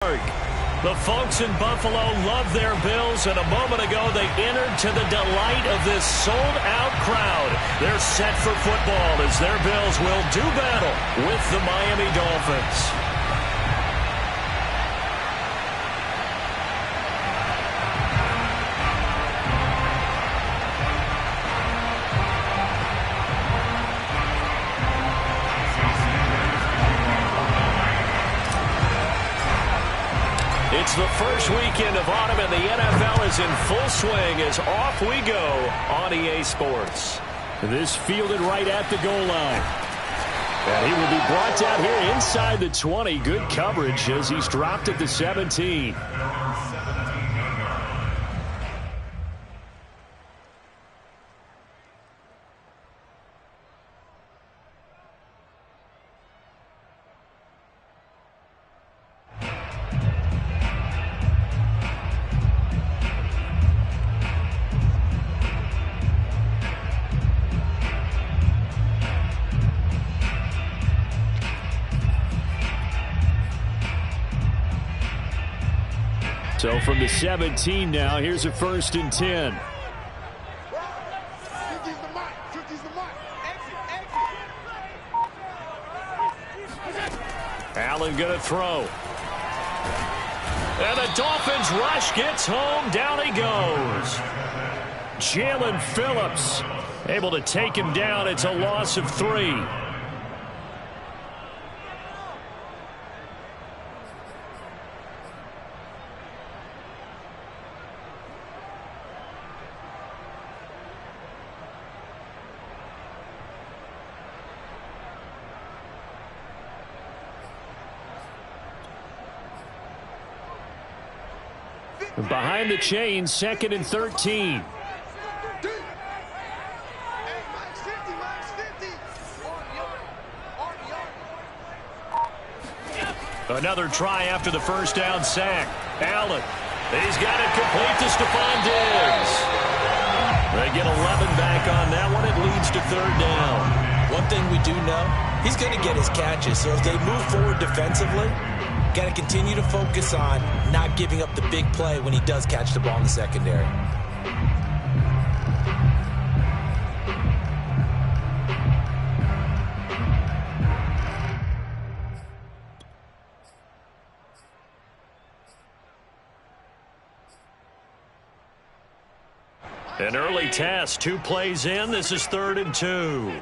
The folks in Buffalo love their Bills, and a moment ago they entered to the delight of this sold-out crowd. They're set for football as their Bills will do battle with the Miami Dolphins. It's the first weekend of autumn, and the NFL is in full swing as off we go on EA Sports. This fielded right at the goal line. And he will be brought down here inside the 20. Good coverage as he's dropped at the 17. So from the 17 now, here's a 1st and 10. Allen going to throw. And the Dolphins rush gets home. Down he goes. Jalen Phillips able to take him down. It's a loss of 3. Behind the chains, 2nd and 13. Another try after the first down sack. Allen. He's got it complete to Stephon Diggs. They get 11 back on that one. It leads to 3rd down. One thing we do know, he's going to get his catches. So as they move forward defensively, got to continue to focus on not giving up the big play when he does catch the ball in the secondary. An early test, 2 plays in. This is 3rd and 2.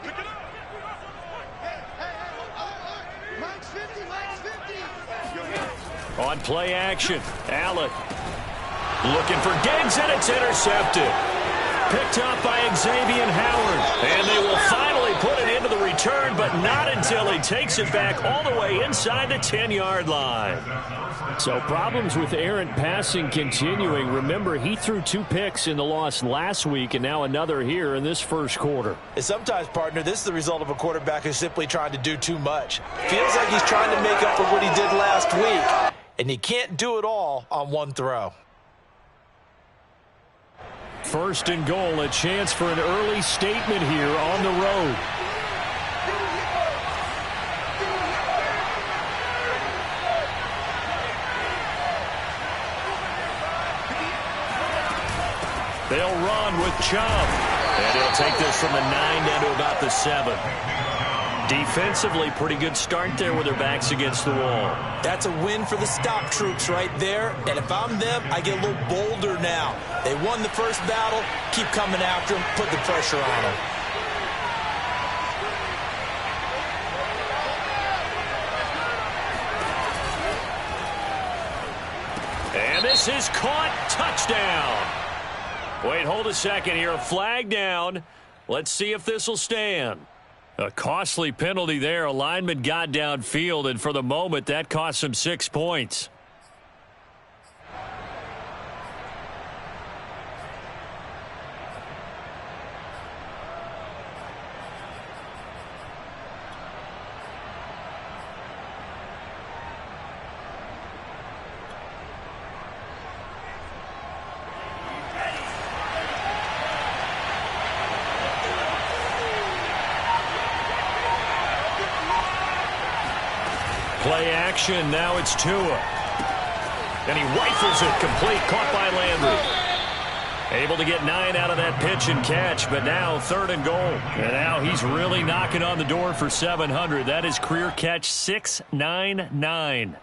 On play action, Allen looking for Diggs, and it's intercepted. Picked up by Xavier Howard. And they will finally put it into the return, but not until he takes it back all the way inside the 10-yard line. So problems with errant passing continuing. Remember, he threw 2 picks in the loss last week, and now another here in this first quarter. And sometimes, partner, this is the result of a quarterback who's simply trying to do too much. Feels like he's trying to make up for what he did last week, and he can't do it all on one throw. 1st and goal, a chance for an early statement here on the road. They'll run with Chubb. And he'll take this from the 9 down to about the 7. Defensively, pretty good start there with their backs against the wall. That's a win for the stop troops right there. And if I'm them, I get a little bolder now. They won the first battle. Keep coming after them. Put the pressure on them. And this is caught. Touchdown. Wait, hold a second here. Flag down. Let's see if this will stand. A costly penalty there. A lineman got downfield, and for the moment, that cost him 6 points. Play action. Now it's Tua. And he rifles it complete, caught by Landry. Able to get 9 out of that pitch and catch, but now 3rd and goal. And now he's really knocking on the door for 700. That is career catch 699.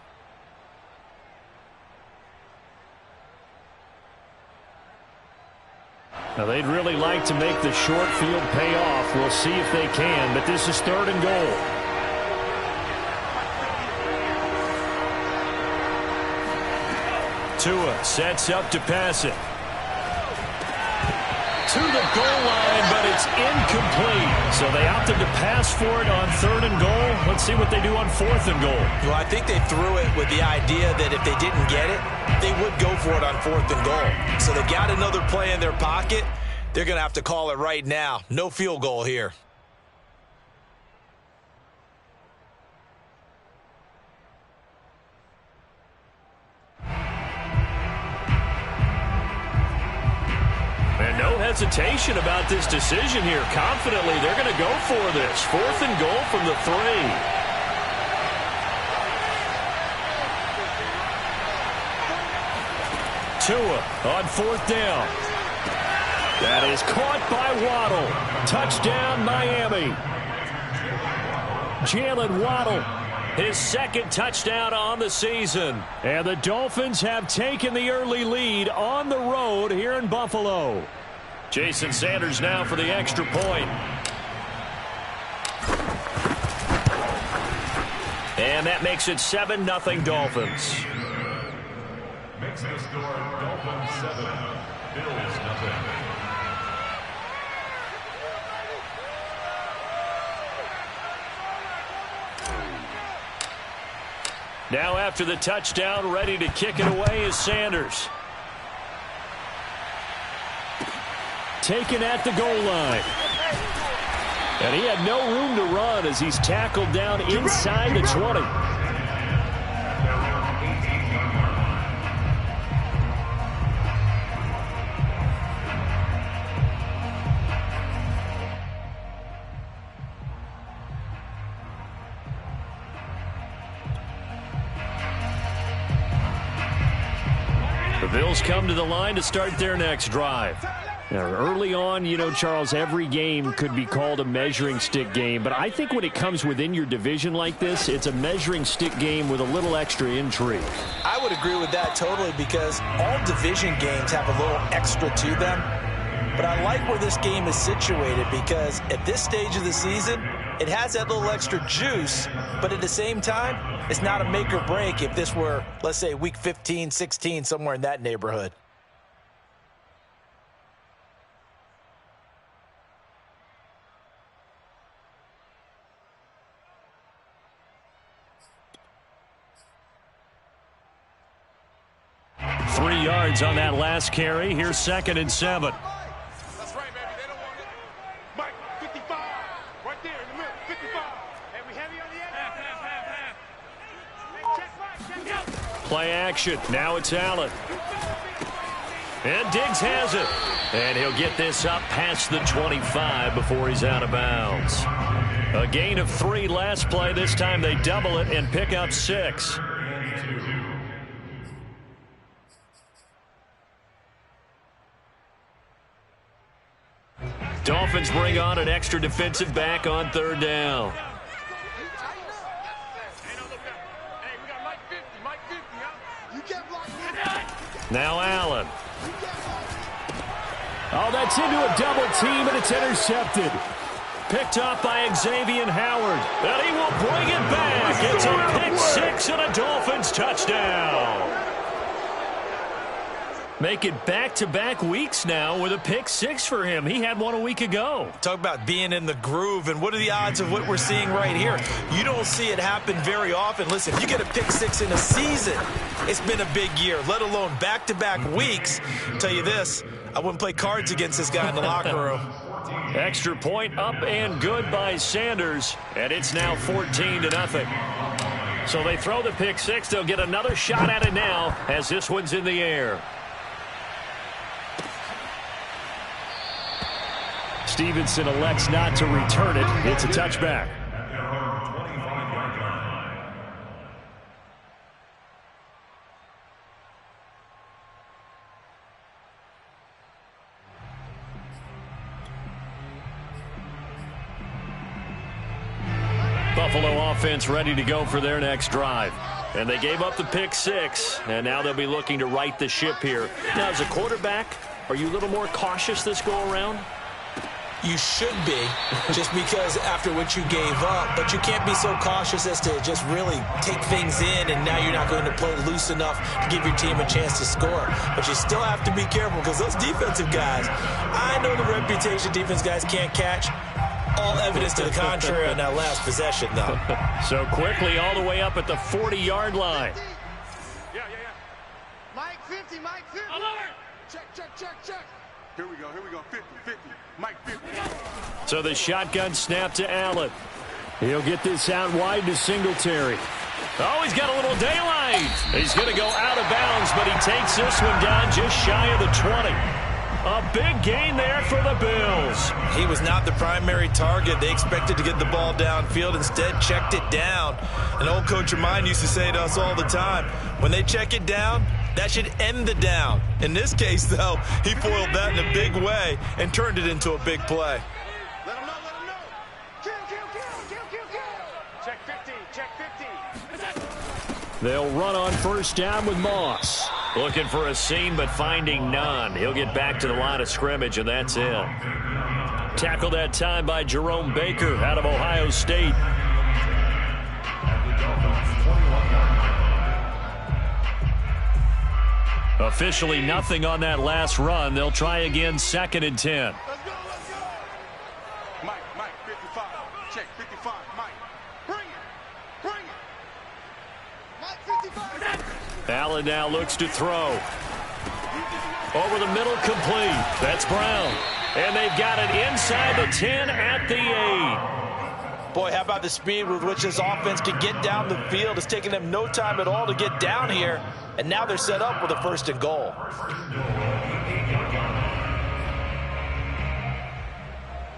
Now, they'd really like to make the short field pay off. We'll see if they can, but this is 3rd and goal. Tua sets up to pass it. To the goal line, but it's incomplete. So they opted to pass for it on 3rd and goal. Let's see what they do on 4th and goal. Well, I think they threw it with the idea that if they didn't get it, they would go for it on 4th and goal. So they got another play in their pocket. They're going to have to call it right now. No field goal here. And no hesitation about this decision here. Confidently, they're going to go for this. 4th and goal from the 3. Tua on 4th down. That is caught by Waddle. Touchdown, Miami. Jalen Waddle, his 2nd touchdown on the season. And the Dolphins have taken the early lead on the road here in Buffalo. Jason Sanders now for the extra point. And that makes it 7-0 Dolphins. Makes the score Dolphins 7, Bills 0. Now after the touchdown, ready to kick it away is Sanders. Taken at the goal line. And he had no room to run as he's tackled down inside the 20. The Bills come to the line to start their next drive. Now, early on, you know, Charles, every game could be called a measuring stick game, but I think when it comes within your division like this, it's a measuring stick game with a little extra intrigue. I would agree with that totally because all division games have a little extra to them. But I like where this game is situated because at this stage of the season, it has that little extra juice, but at the same time, it's not a make or break if this were, let's say, week 15, 16, somewhere in that neighborhood. Three yards on that last carry. Here's 2nd and 7. That's right, baby. They don't want it. Mike, 55. Right there in the middle. 55. And we heavy on the edge. Check Mike. Play action. Now it's Allen. And Diggs has it. And he'll get this up past the 25 before he's out of bounds. A gain of 3 last play. This time they double it and pick up 6. Dolphins bring on an extra defensive back on 3rd down. Now Allen. Oh, that's into a double team, and it's intercepted. Picked up by Xavier Howard. And he will bring it back. It's a pick 6 and a Dolphins touchdown. Make it back-to-back weeks now with a pick 6 for him. He had one a week ago. Talk about being in the groove, and what are the odds of what we're seeing right here? You don't see it happen very often. Listen, if you get a pick 6 in a season, it's been a big year, let alone back-to-back weeks. I'll tell you this, I wouldn't play cards against this guy in the locker room. Extra point up and good by Sanders, and it's now 14-0. So they throw the pick 6. They'll get another shot at it now as this one's in the air. Stevenson elects not to return it. It's a touchback. Buffalo offense ready to go for their next drive. And they gave up the pick 6, and now they'll be looking to right the ship here. Now, as a quarterback, are you a little more cautious this go-around? You should be, just because after what you gave up, but you can't be so cautious as to just really take things in, and now you're not going to play loose enough to give your team a chance to score. But you still have to be careful, because those defensive guys, I know the reputation defense guys can't catch. All evidence to the contrary on that last possession, though. So quickly all the way up at the 40-yard line. Yeah. Mike 50, Mike 50. Alert! Check. Here we go. 50. Mike 50. So the shotgun snap to Allen. He'll get this out wide to Singletary. Oh, he's got a little daylight. He's going to go out of bounds, but he takes this one down just shy of the 20. A big gain there for the Bills. He was not the primary target. They expected to get the ball downfield. Instead, checked it down. An old coach of mine used to say to us all the time, when they check it down, that should end the down. In this case, though, he foiled that in a big way and turned it into a big play. Let him know. Kill. Check 50. They'll run on first down with Moss. Looking for a seam, but finding none. He'll get back to the line of scrimmage, and that's it. Tackled that time by Jerome Baker out of Ohio State. Officially nothing on that last run. They'll try again, 2nd and 10. Let's go. Mike 55. Check 55. Mike. Bring it. Mike 55. Allen now looks to throw. Over the middle, complete. That's Brown. And they've got it inside the 10 at the 8. Boy, how about the speed with which this offense can get down the field? It's taking them no time at all to get down here. And now they're set up with a 1st and goal.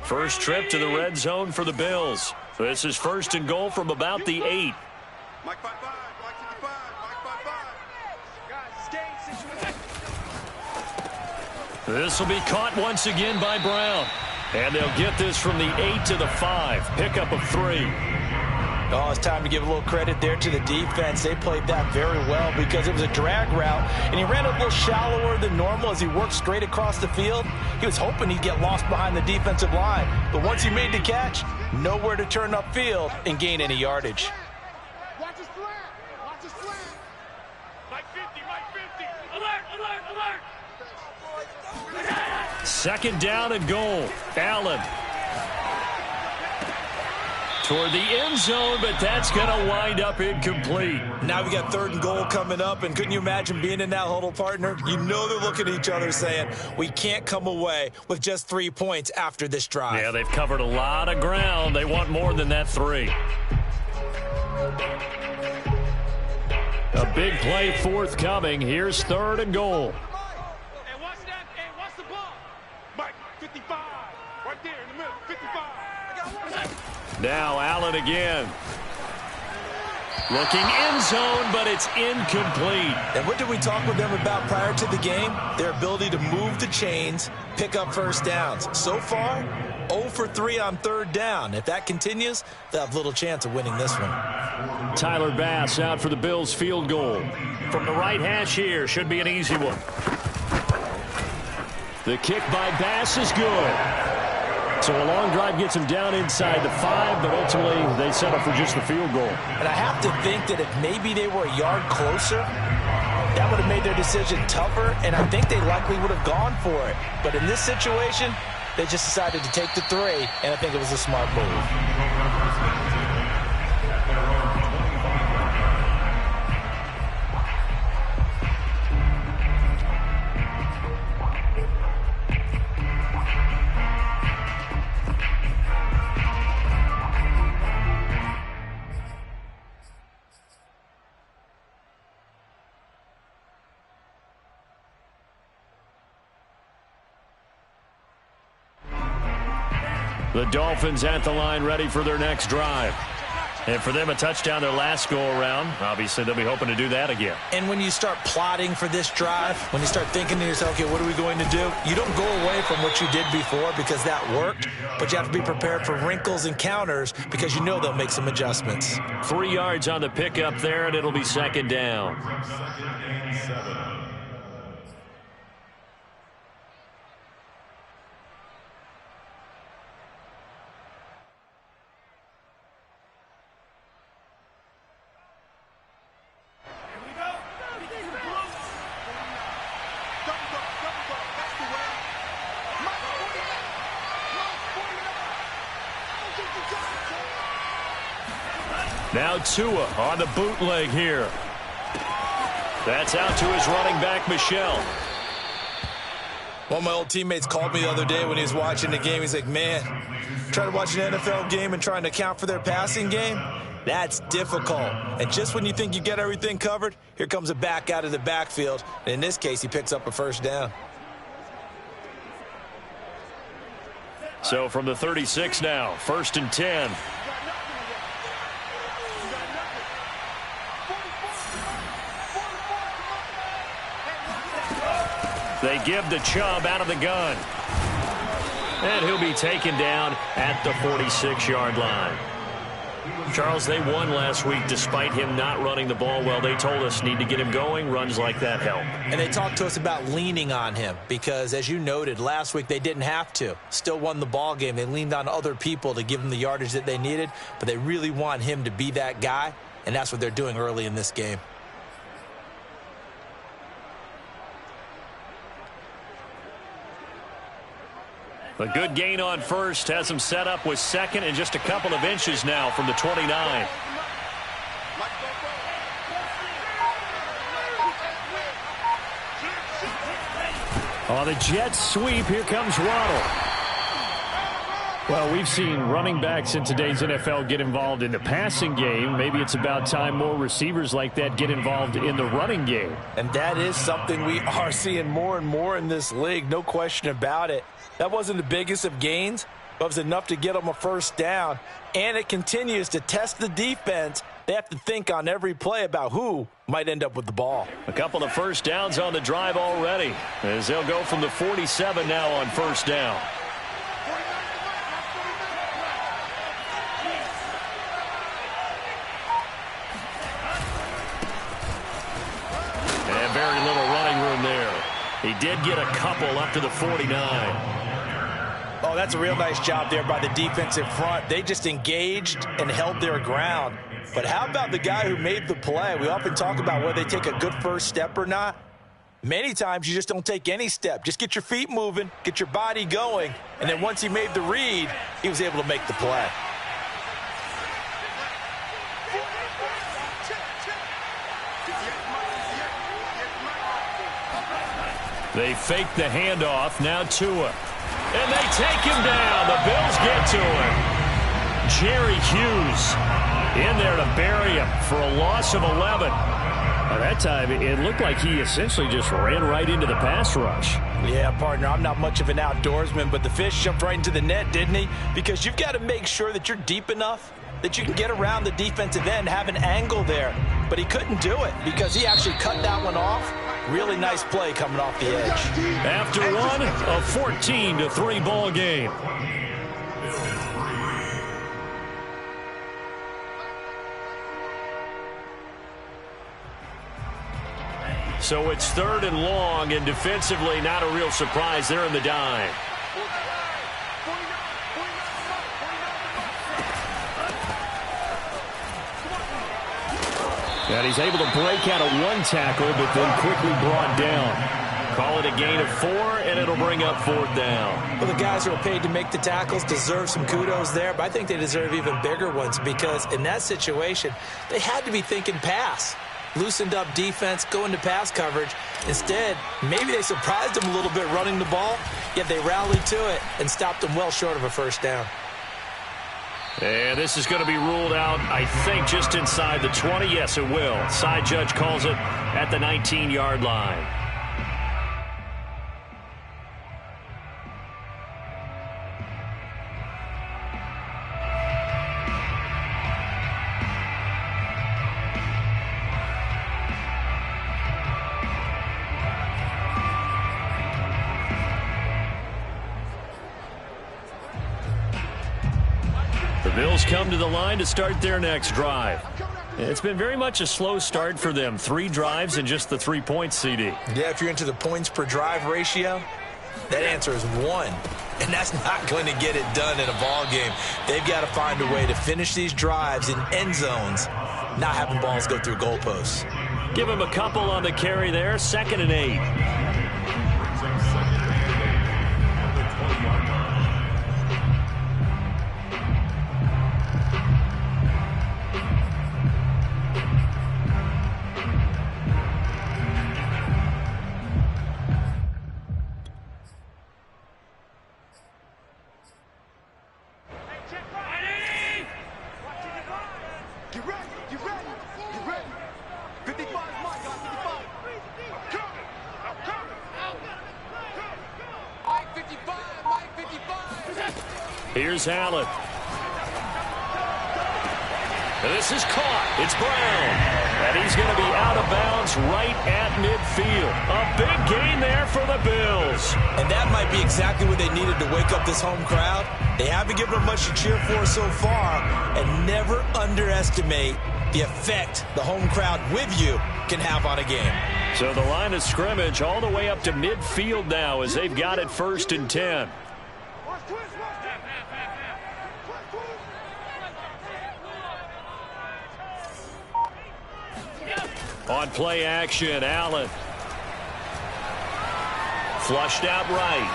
First trip to the red zone for the Bills. This is 1st and goal from about the 8. Mike 55. Mike 55. Mike 55. Guys, it's game situation. This will be caught once again by Brown. And they'll get this from the 8 to the 5. Pickup of 3. Oh, it's time to give a little credit there to the defense. They played that very well because it was a drag route, and he ran a little shallower than normal as he worked straight across the field. He was hoping he'd get lost behind the defensive line, but once he made the catch, nowhere to turn upfield and gain any yardage. Watch his slant. Mike 50. Alert. 2nd down and goal. Allen. Toward the end zone, but that's going to wind up incomplete. Now we got 3rd and goal coming up, and couldn't you imagine being in that huddle, partner? You know they're looking at each other saying, we can't come away with just 3 points after this drive. Yeah, they've covered a lot of ground. They want more than that 3. A big play forthcoming. Here's 3rd and goal. Hey, watch that. Hey, watch the ball. Mike 55. Right there in the middle. 55. Now Allen again. Looking end zone, but it's incomplete. And what did we talk with them about prior to the game? Their ability to move the chains, pick up 1st downs. So far, 0 for 3 on 3rd down. If that continues, they'll have little chance of winning this one. Tyler Bass out for the Bills field goal. From the right hash here, should be an easy one. The kick by Bass is good. So a long drive gets him down inside the 5, but ultimately they settle for just the field goal. And I have to think that if maybe they were a yard closer, that would have made their decision tougher, and I think they likely would have gone for it. But in this situation, they just decided to take the 3, and I think it was a smart move. The Dolphins at the line ready for their next drive. And for them, a touchdown their last go-around. Obviously, they'll be hoping to do that again. And when you start plotting for this drive, when you start thinking to yourself, okay, what are we going to do? You don't go away from what you did before because that worked, but you have to be prepared for wrinkles and counters because you know they'll make some adjustments. 3 yards on the pickup there, and it'll be second down. Now Tua on the bootleg here. That's out to his running back, Michelle. One of my old teammates called me the other day when he was watching the game. He's like, man, trying to watch an NFL game and trying to account for their passing game, that's difficult. And just when you think you get everything covered, here comes a back out of the backfield. And in this case, he picks up a first down. So from the 36 now, 1st and 10. They give to Chubb out of the gun. And he'll be taken down at the 46-yard line. Charles, they won last week despite him not running the ball well. They told us need to get him going. Runs like that help. And they talked to us about leaning on him because, as you noted, last week they didn't have to. Still won the ball game. They leaned on other people to give them the yardage that they needed, but they really want him to be that guy, and that's what they're doing early in this game. A good gain on first has him set up with second and just a couple of inches now from the 29. On the jet sweep, here comes Waddle. Well, we've seen running backs in today's NFL get involved in the passing game. Maybe it's about time more receivers like that get involved in the running game. And that is something we are seeing more and more in this league, no question about it. That wasn't the biggest of gains, but it was enough to get them a first down. And it continues to test the defense. They have to think on every play about who might end up with the ball. A couple of first downs on the drive already, as they'll go from the 47 now on first down. And very little running room there. He did get a couple up to the 49. Oh, that's a real nice job there by the defensive front. They just engaged and held their ground. But how about the guy who made the play? We often talk about whether they take a good first step or not. Many times you just don't take any step. Just get your feet moving, get your body going, and then once he made the read, he was able to make the play. They fake the handoff, now Tua. And they take him down. The Bills get to him. Jerry Hughes in there to bury him for a loss of 11. By that time, it looked like he essentially just ran right into the pass rush. Yeah, partner, I'm not much of an outdoorsman, but the fish jumped right into the net, didn't he? Because you've got to make sure that you're deep enough that you can get around the defensive end, have an angle there. But he couldn't do it because he actually cut that one off. Really nice play coming off the edge. After one, a 14-3 ball game. So it's 3rd and long, and defensively not a real surprise. They're in the dime. And he's able to break out of one tackle, but then quickly brought down. Call it a gain of 4, and it'll bring up 4th down. Well, the guys who are paid to make the tackles deserve some kudos there, but I think they deserve even bigger ones because in that situation, they had to be thinking pass. Loosened up defense, going to pass coverage. Instead, maybe they surprised them a little bit running the ball, yet they rallied to it and stopped them well short of a first down. And this is going to be ruled out, I think, just inside the 20. Yes, it will. Side judge calls it at the 19-yard line. Bills come to the line to start their next drive. It's been very much a slow start for them. 3 drives and just the 3 points, CD. Yeah, if you're into the points per drive ratio, that answer is 1. And that's not going to get it done in a ball game. They've got to find a way to finish these drives in end zones, not having balls go through goalposts. Give him a couple on the carry there. 2nd and 8. Here's Allen. This is caught. It's Brown. And he's going to be out of bounds right at midfield. A big gain there for the Bills. And that might be exactly what they needed to wake up this home crowd. They haven't given them much to cheer for so far. And never underestimate the effect the home crowd with you can have on a game. So the line of scrimmage all the way up to midfield now as they've got it 1st and 10. On play action, Allen. Flushed out right.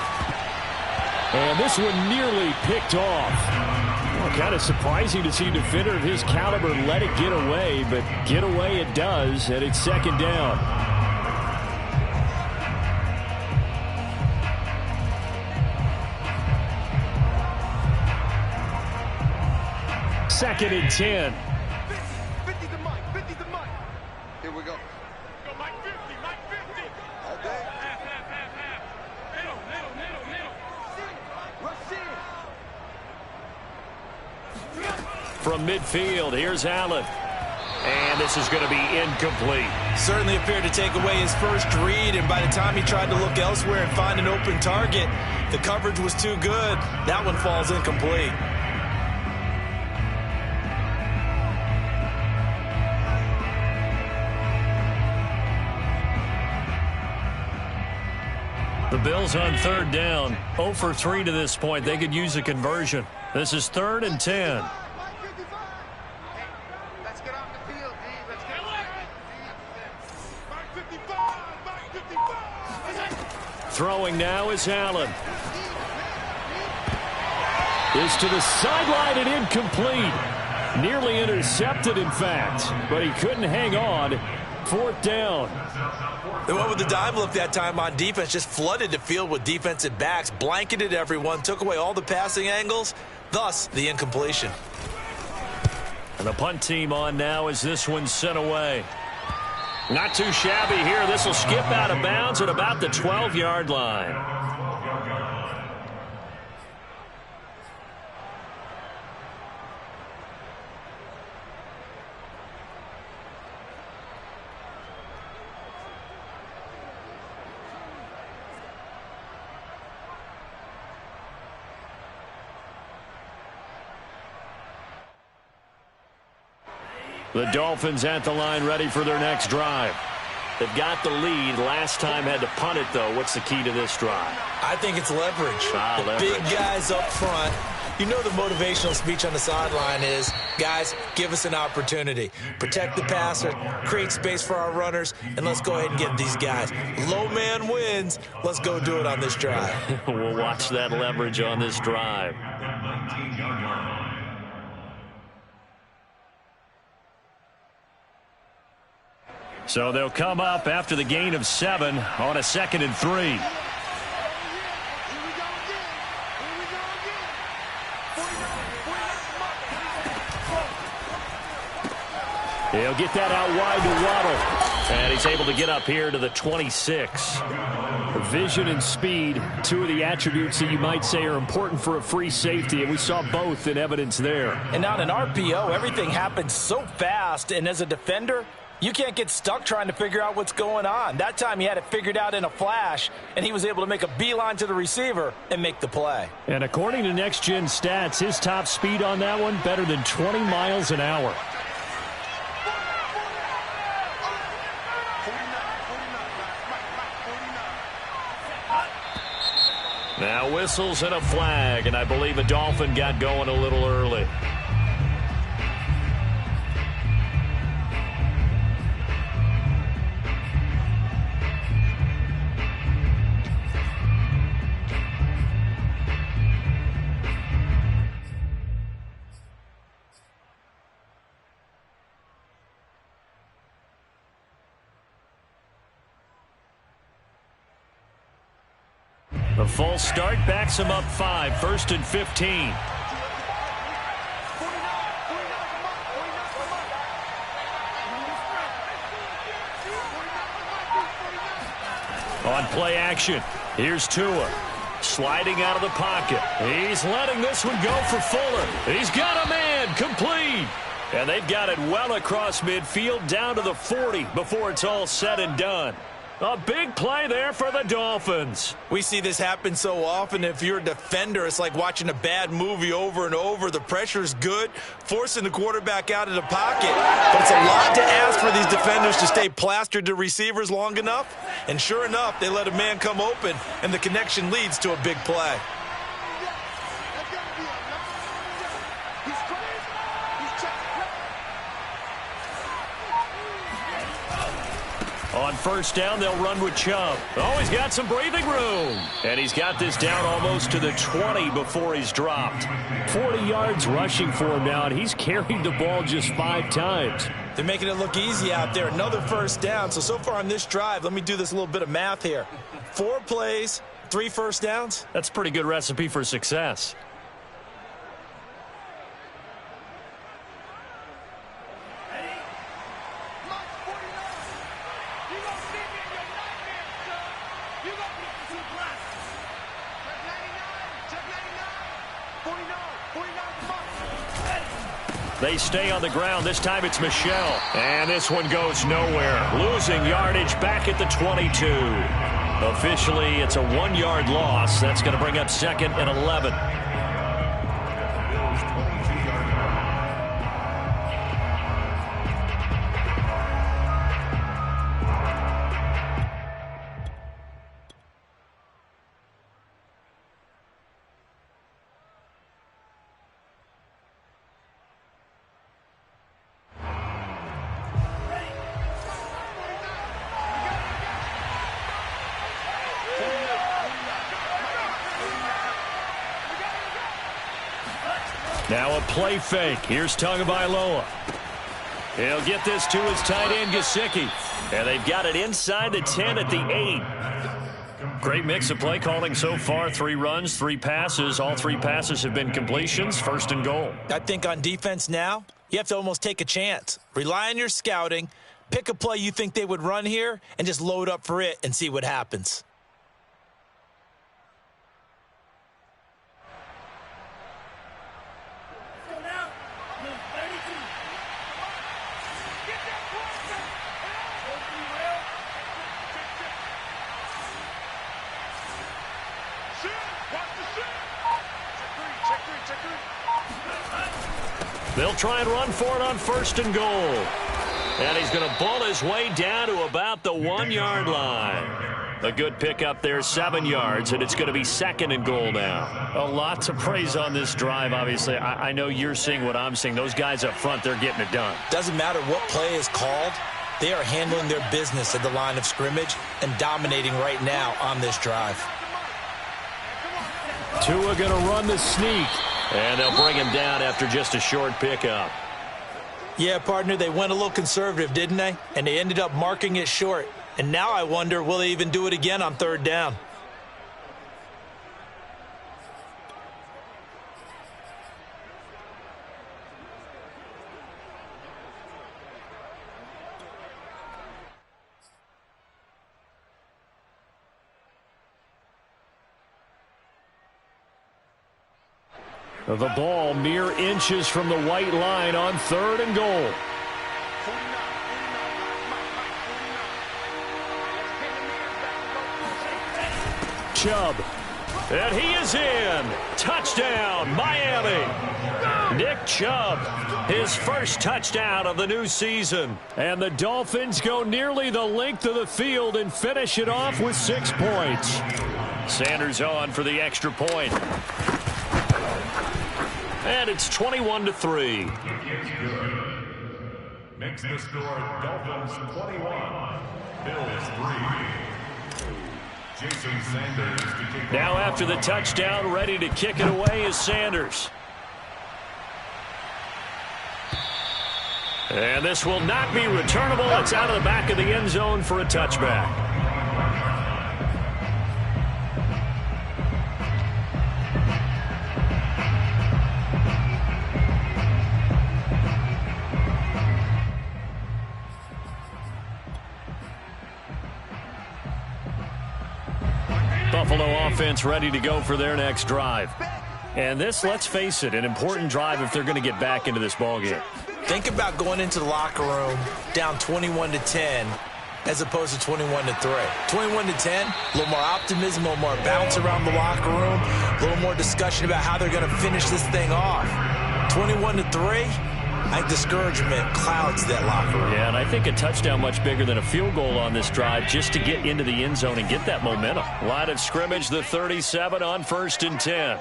And this one nearly picked off. Well, kind of surprising to see a defender of his caliber let it get away, but get away it does, and it's 2nd down. Second and 10. From midfield, here's Allen. And this is going to be incomplete. Certainly appeared to take away his first read, and by the time he tried to look elsewhere and find an open target, the coverage was too good. That one falls incomplete. The Bills on 3rd down. 0 for 3 to this point. They could use a conversion. This is 3rd and 10. Throwing now is Allen. Is to the sideline and incomplete. Nearly intercepted, in fact, but he couldn't hang on. 4th down. They went with the dime look that time on defense, just flooded the field with defensive backs, blanketed everyone, took away all the passing angles, thus the incompletion. And the punt team on now as this one's sent away. Not too shabby here. This will skip out of bounds at about the 12-yard line. The Dolphins at the line ready for their next drive. They've got the lead. Last time had to punt it, though. What's the key to this drive? I think it's leverage. The big guys up front. You know the motivational speech on the sideline is, guys, give us an opportunity. Protect the passer, create space for our runners, and let's go ahead and get these guys. Low man wins. Let's go do it on this drive. We'll watch that leverage on this drive. So they'll come up after the gain of 7 on a 2nd and 3. He'll get that out wide to Waddle. And he's able to get up here to the 26. Vision and speed, 2 of the attributes that you might say are important for a free safety, and we saw both in evidence there. And on an RPO, everything happens so fast, and as a defender, You can't get stuck trying to figure out what's going on. That time he had it figured out in a flash, and he was able to make a beeline to the receiver and make the play. And according to Next Gen Stats, his top speed on that one, better than 20 miles an hour. Now whistles and a flag, and I believe a Dolphin got going a little early. The false start backs him up 5, 1st and 15. On play action, here's Tua. Sliding out of the pocket. He's letting this one go for Fuller. He's got a man, complete. And they've got it well across midfield down to the 40 before it's all said and done. A big play there for the Dolphins. We see this happen so often. If you're a defender, it's like watching a bad movie over and over. The pressure's good, forcing the quarterback out of the pocket. But it's a lot to ask for these defenders to stay plastered to receivers long enough. And sure enough, they let a man come open, and the connection leads to a big play. On first down, they'll run with Chubb. Oh, he's got some breathing room. And he's got this down almost to the 20 before he's dropped. 40 yards rushing for him now, and he's carried the ball just 5 times. They're making it look easy out there. Another first down. So far on this drive, let me do this little bit of math here. 4 plays, 3 first downs. That's a pretty good recipe for success. They stay on the ground. This time it's Michelle. And this one goes nowhere. Losing yardage back at the 22. Officially, it's a 1-yard loss. That's going to bring up 2nd and 11. Now a play fake. Here's Tagovailoa. He'll get this to his tight end, Gesicki. And they've got it inside the 10 at the 8. Great mix of play calling so far. 3 runs, 3 passes. All 3 passes have been completions. 1st and goal. I think on defense now, you have to almost take a chance. Rely on your scouting. Pick a play you think they would run here and just load up for it and see what happens. They'll try and run for it on 1st and goal. And he's going to ball his way down to about the 1-yard line. A good pickup there, 7 yards, and it's going to be 2nd and goal now. A lot to praise on this drive, obviously. I know you're seeing what I'm seeing. Those guys up front, they're getting it done. Doesn't matter what play is called. They are handling their business at the line of scrimmage and dominating right now on this drive. Tua going to run the sneak. And they'll bring him down after just a short pickup. Yeah, partner, they went a little conservative, didn't they? And they ended up marking it short. And now I wonder, will they even do it again on 3rd down? The ball mere inches from the white line on 3rd and goal. Chubb. And he is in. Touchdown, Miami. Nick Chubb, his first touchdown of the new season. And the Dolphins go nearly the length of the field and finish it off with 6 points. Sanders on for the extra point. And it's 21-3. Makes the score Dolphins 21, Bills 3. Jason Sanders to kick now after the touchdown, ready to kick it away is Sanders. And this will not be returnable. It's out of the back of the end zone for a touchback. Buffalo offense ready to go for their next drive. And this, let's face it, an important drive if they're going to get back into this ballgame. Think about going into the locker room down 21-10 as opposed to 21-3. 21-10, a little more optimism, a little more bounce around the locker room, a little more discussion about how they're going to finish this thing off. 21-3, I think discouragement clouds that locker room. Yeah, and I think a touchdown much bigger than a field goal on this drive just to get into the end zone and get that momentum. Line of scrimmage, the 37 on 1st and 10.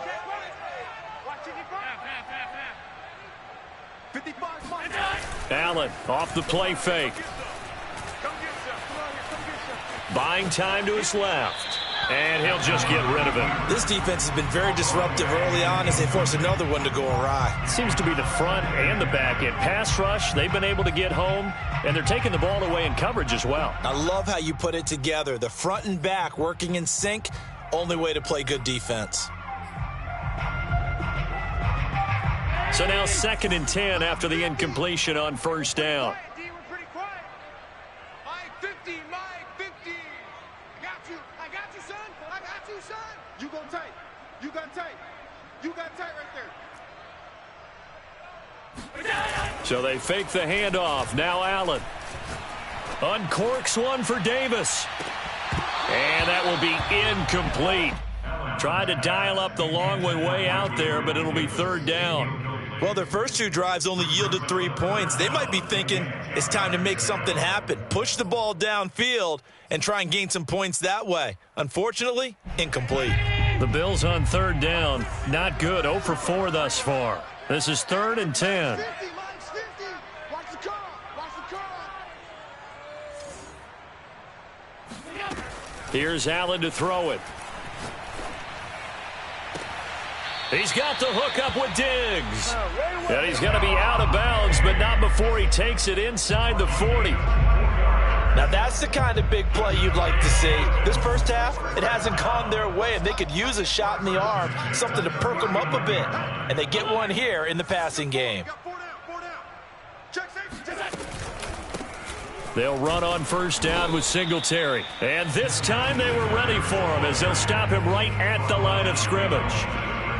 Allen off the play fake. Buying time to his left. And he'll just get rid of it. This defense has been very disruptive early on as they force another one to go awry. Seems to be the front and the back end. Pass rush, they've been able to get home, and they're taking the ball away in coverage as well. I love how you put it together. The front and back working in sync, only way to play good defense. So now 2nd and 10 after the incompletion on 1st down. You go tight. You got tight. You got tight right there. So they fake the handoff. Now Allen. Uncorks one for Davis. And that will be incomplete. Tried to dial up the long way out there, but it'll be 3rd down. Well, their first 2 drives only yielded 3 points. They might be thinking it's time to make something happen. Push the ball downfield and try and gain some points that way. Unfortunately, incomplete. The Bills on 3rd down. Not good. 0 for 4 thus far. This is 3rd and 10. 50, Mike's 50. Watch the car. Watch the car. Here's Allen to throw it. He's got the hook up with Diggs. And he's going to be out of bounds, but not before he takes it inside the 40. Now, that's the kind of big play you'd like to see. This first half, it hasn't gone their way, and they could use a shot in the arm, something to perk them up a bit. And they get one here in the passing game. They'll run on 1st down with Singletary. And this time they were ready for him as they'll stop him right at the line of scrimmage.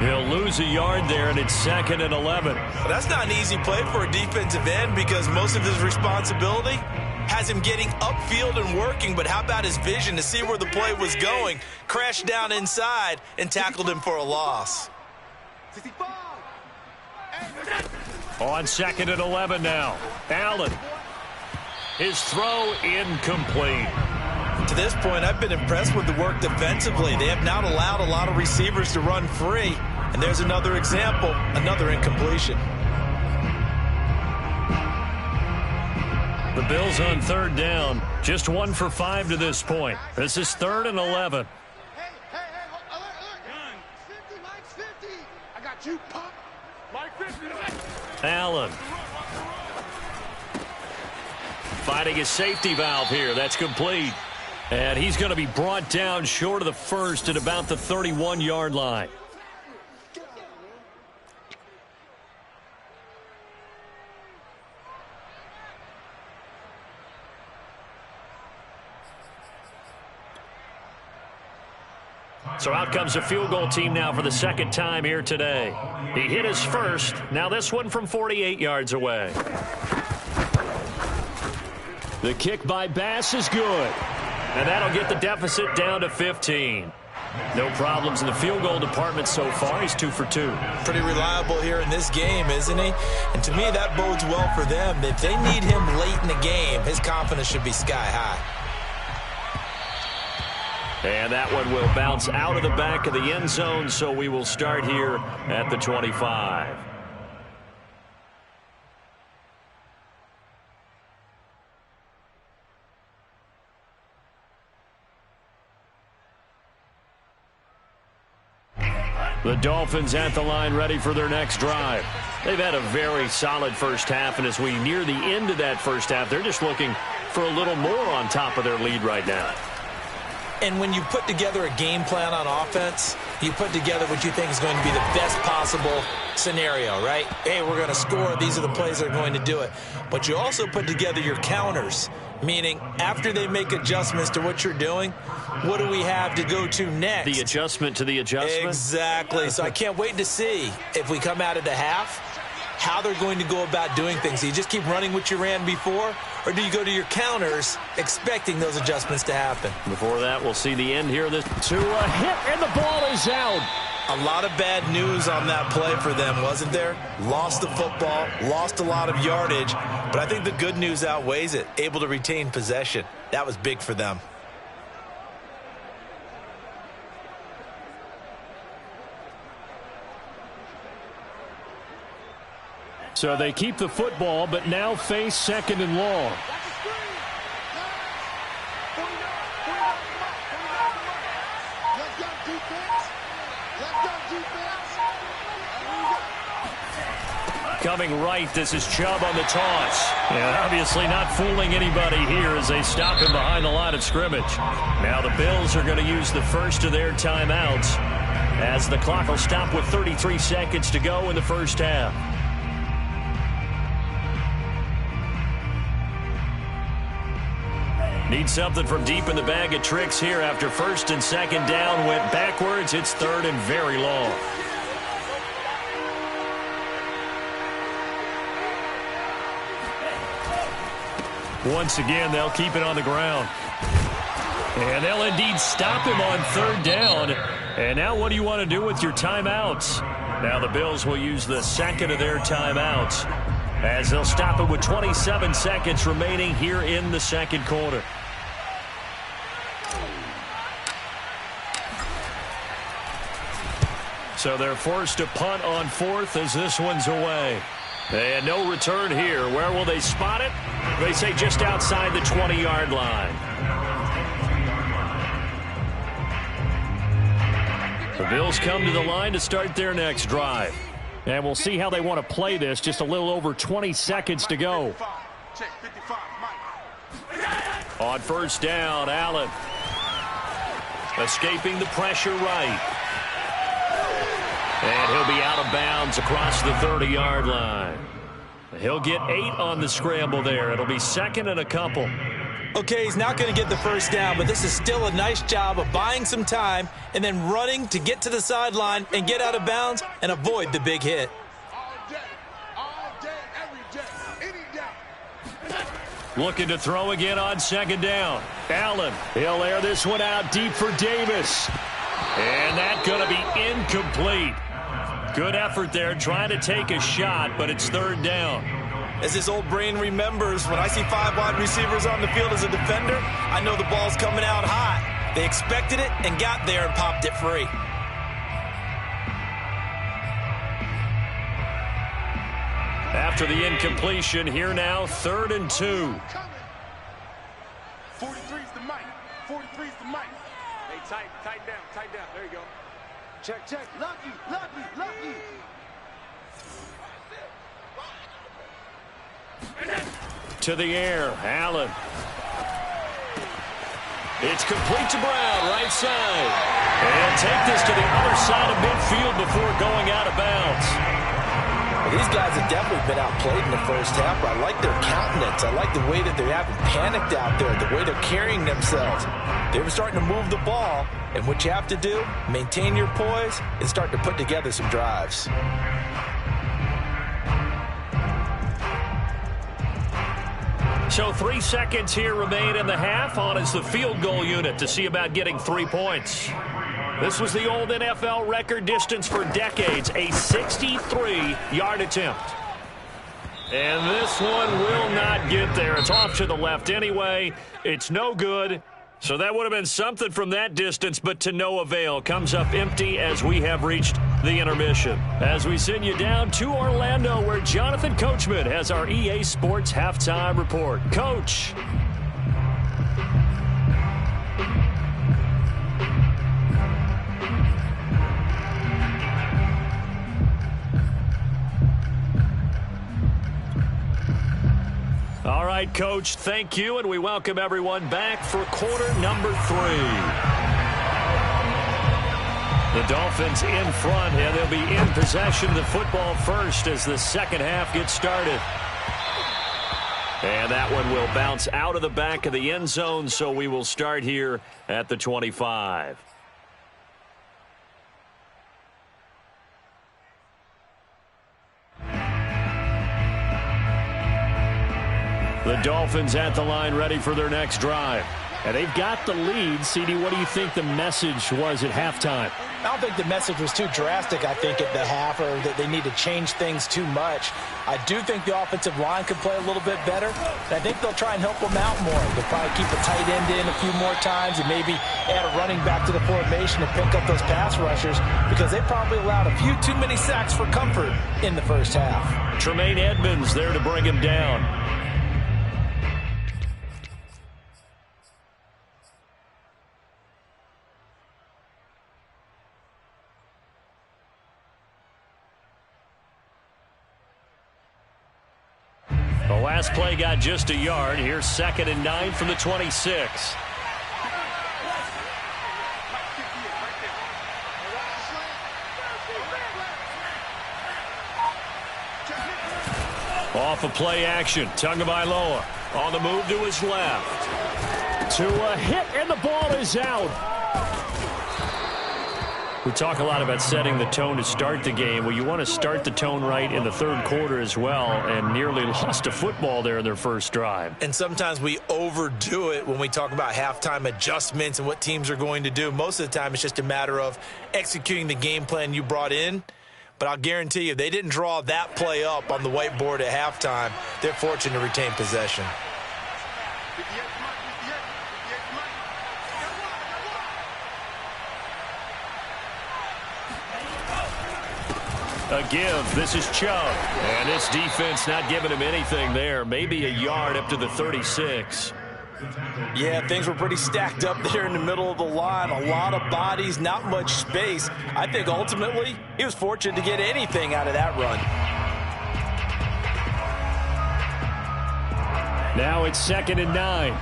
He'll lose a yard there, and it's 2nd and 11. Well, that's not an easy play for a defensive end because most of his responsibility has him getting upfield and working, but how about his vision to see where the play was going? Crashed down inside and tackled him for a loss. On 2nd and 11 now. Allen. His throw incomplete. To this point, I've been impressed with the work defensively. They have not allowed a lot of receivers to run free. And there's another example, another incompletion. The Bills on 3rd down, just 1 for 5 to this point. This is 3rd and 11. Hey, alert. 50, Mike's 50. I got you, pop. Mike 50. Allen. Finding a safety valve here. That's complete. And he's going to be brought down short of the first at about the 31-yard line. So out comes a field goal team now for the 2nd time here today. He hit his first. Now this one from 48 yards away. The kick by Bass is good. And that'll get the deficit down to 15. No problems in the field goal department so far. He's 2 for 2. Pretty reliable here in this game, isn't he? And to me, that bodes well for them. If they need him late in the game, his confidence should be sky high. And that one will bounce out of the back of the end zone, so we will start here at the 25. The Dolphins at the line ready for their next drive. They've had a very solid first half, and as we near the end of that first half, they're just looking for a little more on top of their lead right now. And when you put together a game plan on offense, you put together what you think is going to be the best possible scenario, right? Hey, we're going to score. These are the plays that are going to do it. But you also put together your counters, meaning after they make adjustments to what you're doing, what do we have to go to next? The adjustment to the adjustment? Exactly. So I can't wait to see if we come out of the half, how they're going to go about doing things. Do you just keep running what you ran before, or do you go to your counters expecting those adjustments to happen? Before that, we'll see the end here. This to a hit, and the ball is out. A lot of bad news on that play for them, wasn't there? Lost the football, lost a lot of yardage, but I think the good news outweighs it. Able to retain possession. That was big for them. So they keep the football, but now face 2nd and long. Coming right, this is Chubb on the toss. And obviously not fooling anybody here as they stop him behind the line of scrimmage. Now the Bills are going to use the first of their timeouts as the clock will stop with 33 seconds to go in the first half. Need something from deep in the bag of tricks here after 1st and 2nd down. Went backwards. It's 3rd and very long. Once again, they'll keep it on the ground. And they'll indeed stop him on 3rd down. And now what do you want to do with your timeouts? Now the Bills will use the 2nd of their timeouts as they'll stop it with 27 seconds remaining here in the 2nd quarter. So they're forced to punt on 4th as this one's away. And no return here. Where will they spot it? They say just outside the 20-yard line. The Bills come to the line to start their next drive. And we'll see how they want to play this. Just a little over 20 seconds to go. On 1st down, Allen. Escaping the pressure right. And he'll be out of bounds across the 30-yard line. He'll get 8 on the scramble there. It'll be 2nd and a couple. Okay, he's not going to get the 1st down, but this is still a nice job of buying some time and then running to get to the sideline and get out of bounds and avoid the big hit. All day, every day, any day. Looking to throw again on 2nd down. Allen, he'll air this one out deep for Davis. And that's going to be incomplete. Good effort there, trying to take a shot, but it's 3rd down. As his old brain remembers, when I see 5 wide receivers on the field as a defender, I know the ball's coming out hot. They expected it and got there and popped it free. After the incompletion, here now, 3rd and 2. 43's the mic. 43's the mic. Hey, tighten down. There you go. Check. Lucky. To the air, Allen. It's complete to Brown, right side. And take this to the other side of midfield before going out of bounds. Well, these guys have definitely been outplayed in the first half, but I like their countenance. I like the way that they haven't panicked out there, the way they're carrying themselves. They were starting to move the ball, and what you have to do, maintain your poise and start to put together some drives. So 3 seconds here remain in the half. On is the field goal unit to see about getting 3 points. This was the old NFL record distance for decades, a 63-yard attempt. And this one will not get there. It's off to the left anyway. It's no good. So that would have been something from that distance, but to no avail. Comes up empty as we have reached the intermission. As we send you down to Orlando, where Jonathan Coachman has our EA Sports Halftime Report. Coach. All right, Coach, thank you, and we welcome everyone back for quarter number 3. The Dolphins in front, and they'll be in possession of the football first as the second half gets started. And that one will bounce out of the back of the end zone, so we will start here at the 25. The Dolphins at the line ready for their next drive. And they've got the lead. CD, what do you think the message was at halftime? I don't think the message was too drastic, I think, at the half, or that they need to change things too much. I do think the offensive line could play a little bit better. And I think they'll try and help them out more. They'll probably keep a tight end in a few more times and maybe add a running back to the formation to pick up those pass rushers, because they probably allowed a few too many sacks for comfort in the first half. Tremaine Edmonds there to bring him down. The last play got just a yard. Here's 2nd and 9 from the 26. Off of play action. Tagovailoa on the move to his left. To a hit, and the ball is out. We talk a lot about setting the tone to start the game. Well, you want to start the tone right in the third quarter as well, and nearly lost a football there in their first drive. And sometimes we overdo it when we talk about halftime adjustments and what teams are going to do. Most of the time, it's just a matter of executing the game plan you brought in. But I'll guarantee you, they didn't draw that play up on the whiteboard at halftime. They're fortunate to retain possession. A give. This is Chubb. And this defense not giving him anything there. Maybe a yard up to the 36. Yeah, things were pretty stacked up there in the middle of the line. A lot of bodies, not much space. I think ultimately he was fortunate to get anything out of that run. Now it's 2nd and 9.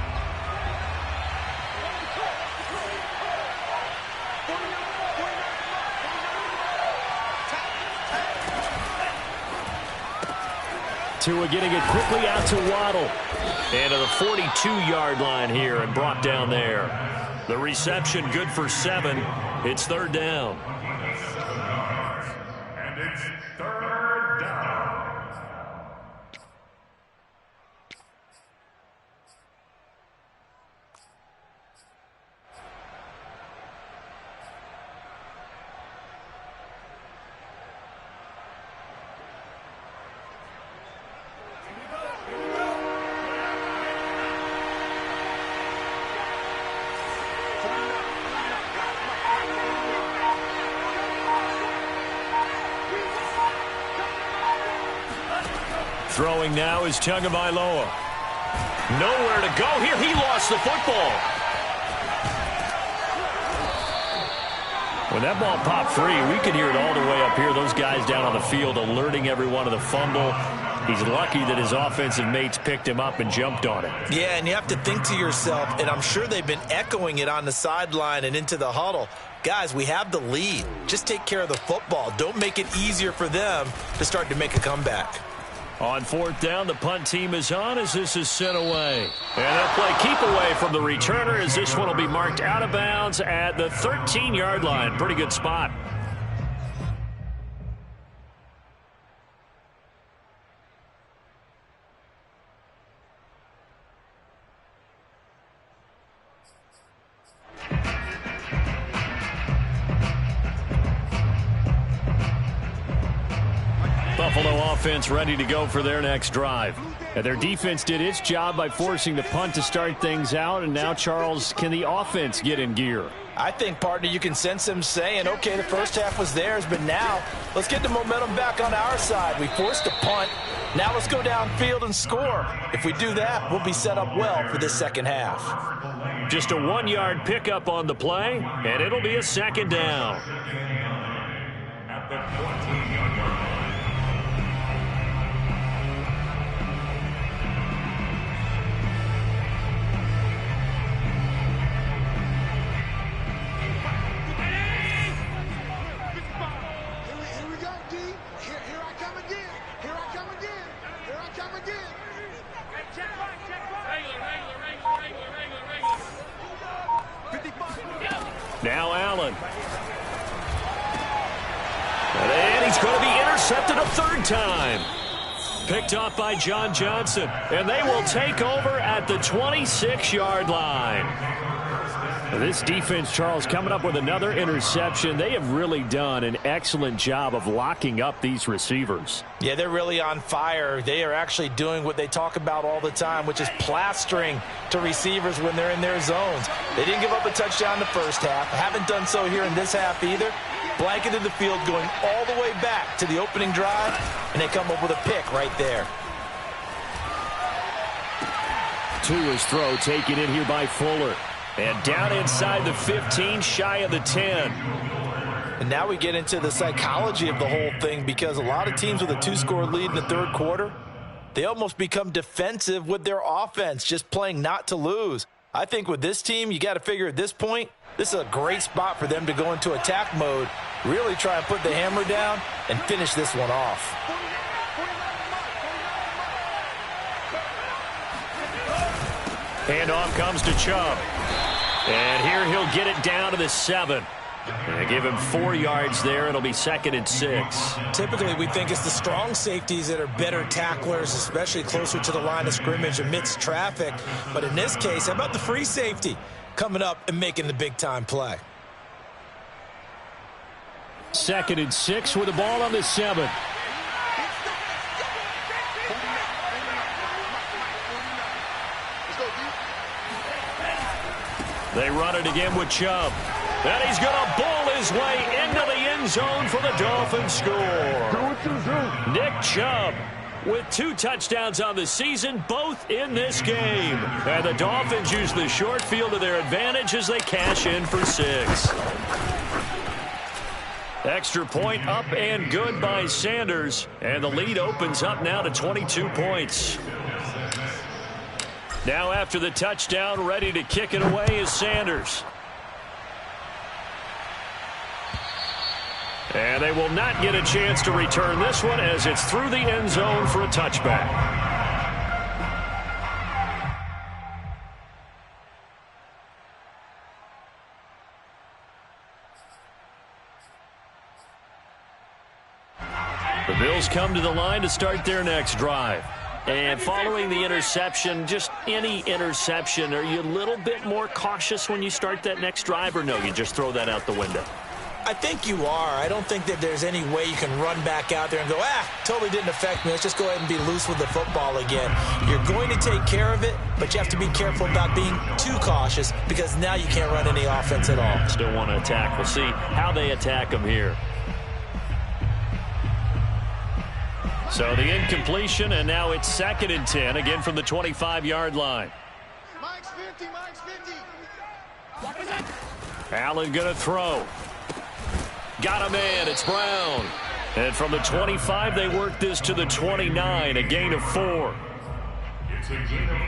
Tua getting it quickly out to Waddle. And to the 42-yard line here and brought down there. The reception good for 7. It's 3rd down. And it's 3rd down. Throwing now is Tagovailoa. Nowhere to go here. He lost the football. When that ball popped free, we could hear it all the way up here. Those guys down on the field alerting everyone of the fumble. He's lucky that his offensive mates picked him up and jumped on it. Yeah, and you have to think to yourself, and I'm sure they've been echoing it on the sideline and into the huddle. Guys, we have the lead. Just take care of the football. Don't make it easier for them to start to make a comeback. On 4th down, the punt team is on as this is sent away. And they'll play keep away from the returner as this one will be marked out of bounds at the 13-yard line. Pretty good spot. Buffalo offense ready to go for their next drive. And their defense did its job by forcing the punt to start things out. And now, Charles, can the offense get in gear? I think, partner, you can sense them saying, okay, the first half was theirs, but now let's get the momentum back on our side. We forced a punt. Now let's go downfield and score. If we do that, we'll be set up well for this second half. Just a 1-yard pickup on the play, and it'll be a second down. At the 14-yard line. Now Allen. And he's going to be intercepted a third time. Picked off by John Johnson. And they will take over at the 26-yard line. This defense, Charles, coming up with another interception. They have really done an excellent job of locking up these receivers. Yeah, they're really on fire. They are actually doing what they talk about all the time, which is plastering to receivers when they're in their zones. They didn't give up a touchdown in the first half. Haven't done so here in this half either. Blanketed the field going all the way back to the opening drive, and they come up with a pick right there. Tua's throw taken in here by Fuller. And down inside the 15, shy of the 10. And now we get into the psychology of the whole thing, because a lot of teams with a 2-score lead in the third quarter, they almost become defensive with their offense, just playing not to lose. I think with this team, you got to figure at this point, this is a great spot for them to go into attack mode, really try and put the hammer down and finish this one off. Handoff comes to Chubb. And here he'll get it down to the 7. And give him 4 yards there. It'll be 2nd and 6. Typically, we think it's the strong safeties that are better tacklers, especially closer to the line of scrimmage amidst traffic. But in this case, how about the free safety coming up and making the big-time play? 2nd and 6 with the ball on the 7. They run it again with Chubb. And he's going to bull his way into the end zone for the Dolphins score. Nick Chubb with 2 touchdowns on the season, both in this game. And the Dolphins use the short field to their advantage as they cash in for 6. Extra point up and good by Sanders. And the lead opens up now to 22 points. Now after the touchdown, ready to kick it away is Sanders. And they will not get a chance to return this one as it's through the end zone for a touchback. The Bills come to the line to start their next drive. And following the interception, just any interception, are you a little bit more cautious when you start that next drive, or no, you just throw that out the window? I think you are. I don't think that there's any way you can run back out there and go, totally didn't affect me. Let's just go ahead and be loose with the football again. You're going to take care of it, but you have to be careful about being too cautious, because now you can't run any offense at all. Still want to attack. We'll see how they attack them here. So the incompletion, and now it's 2nd and 10, again from the 25-yard line. Mike's 50, Mike's 50. Allen going to throw. Got a man, it's Brown. And from the 25, they work this to the 29, a gain of 4. It's a gain of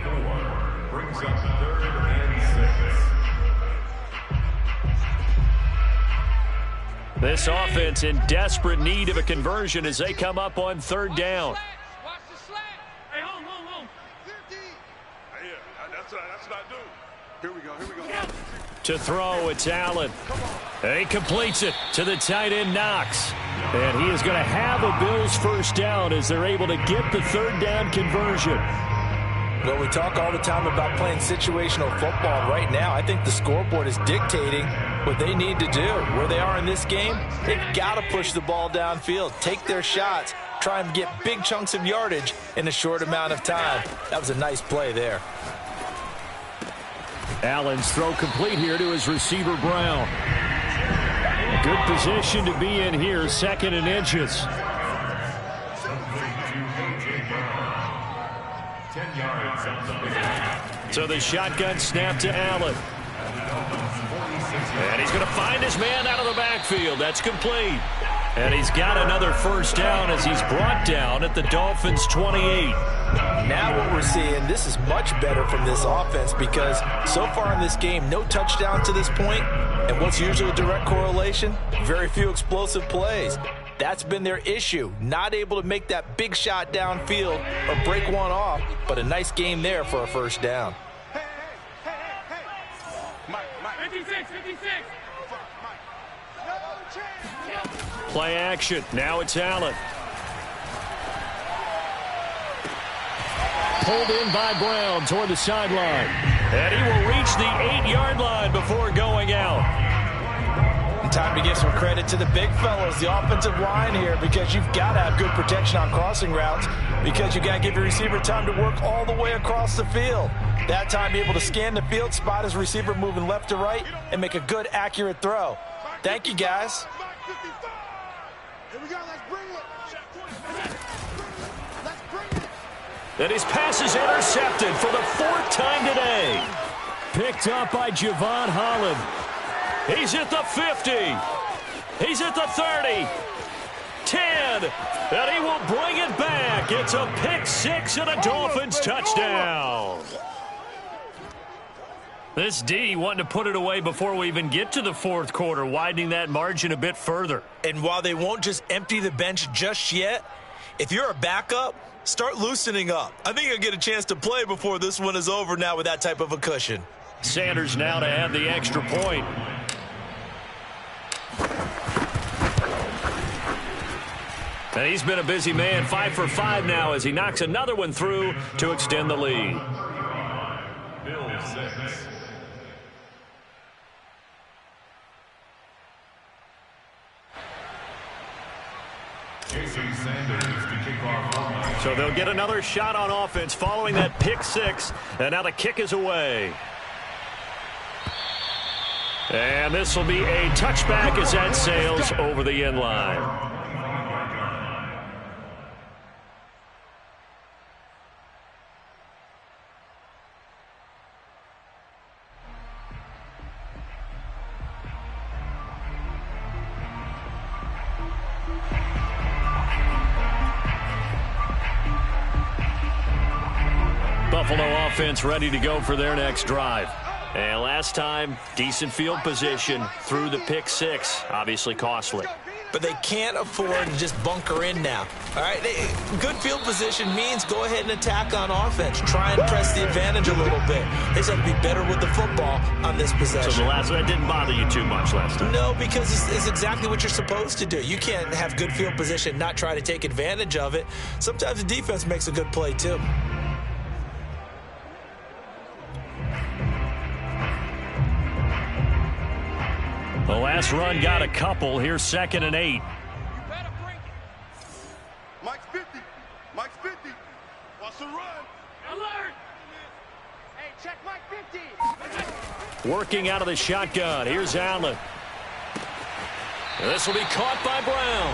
4. Brings up 3rd and 6. This offense in desperate need of a conversion as they come up on 3rd down. Watch the slant. Hey, home. 50. Yeah, that's what I do. Here we go. To throw, it's Allen. And he completes it to the tight end, Knox. And he is going to have a Bills first down as they're able to get the 3rd down conversion. Well, we talk all the time about playing situational football. Right now, I think the scoreboard is dictating what they need to do. Where they are in this game, they've got to push the ball downfield, take their shots, try and get big chunks of yardage in a short amount of time. That was a nice play there. Allen's throw complete here to his receiver, Brown. Good position to be in here, 2nd and inches. 10 yards. So the shotgun snap to Allen. And he's going to find his man out of the backfield. That's complete. And he's got another first down as he's brought down at the Dolphins' 28. Now what we're seeing, this is much better from this offense because so far in this game, no touchdown to this point. And what's usually a direct correlation? Very few explosive plays. That's been their issue. Not able to make that big shot downfield or break one off, but a nice game there for a first down. Play action. Now it's Allen. Pulled in by Brown toward the sideline. And he will reach the 8-yard line before going out. Time to give some credit to the big fellows, the offensive line here, because you've got to have good protection on crossing routes because you got to give your receiver time to work all the way across the field. That time, be able to scan the field, spot his receiver moving left to right, and make a good, accurate throw. Thank you, guys. Here we go, let's bring it. Let's bring it. And his pass is intercepted for the 4th time today. Picked up by Javon Holland. He's at the 50. He's at the 30. 10. And he will bring it back. It's a pick 6 and a Dolphins touchdown. This D wanting to put it away before we even get to the 4th quarter, widening that margin a bit further. And while they won't just empty the bench just yet, if you're a backup, start loosening up. I think you'll get a chance to play before this one is over now with that type of a cushion. Sanders now to add the extra point. And he's been a busy man, 5 for 5 now as he knocks another one through to extend the lead. Bill 6. So they'll get another shot on offense following that pick 6. And now the kick is away. And this will be a touchback as that sails over the end line. Buffalo offense ready to go for their next drive. And last time, decent field position through the pick 6. Obviously costly. But they can't afford to just bunker in now. All right, good field position means go ahead and attack on offense. Try and press the advantage a little bit. They just have to be better with the football on this possession. So the last one didn't bother you too much last time? No, because it's exactly what you're supposed to do. You can't have good field position, not try to take advantage of it. Sometimes the defense makes a good play too. The last run got a couple. Here's 2nd and 8. You better break it. Mike's 50. Mike's 50. What's the run? Alert! Hey, check Mike 50. Working out of the shotgun. Here's Allen. This will be caught by Brown.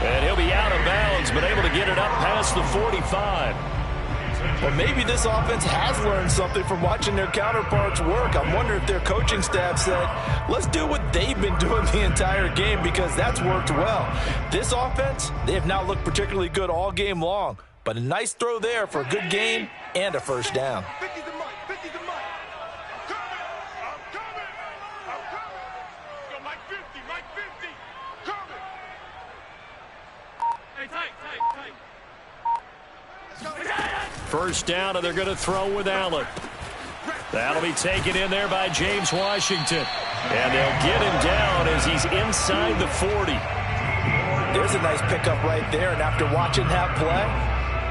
And he'll be out of bounds, but able to get it up past the 45. Well, maybe this offense has learned something from watching their counterparts work. I'm wondering if their coaching staff said, let's do what they've been doing the entire game because that's worked well. This offense, they have not looked particularly good all game long, but a nice throw there for a good gain and a first down. 50 to Mike. 50 to Mike. I'm coming. I'm coming. I'm coming. Go Mike 50. Mike 50. Coming. Hey, tight. First down, and they're going to throw with Allen. That'll be taken in there by James Washington. And they'll get him down as he's inside the 40. There's a nice pickup right there, and after watching that play,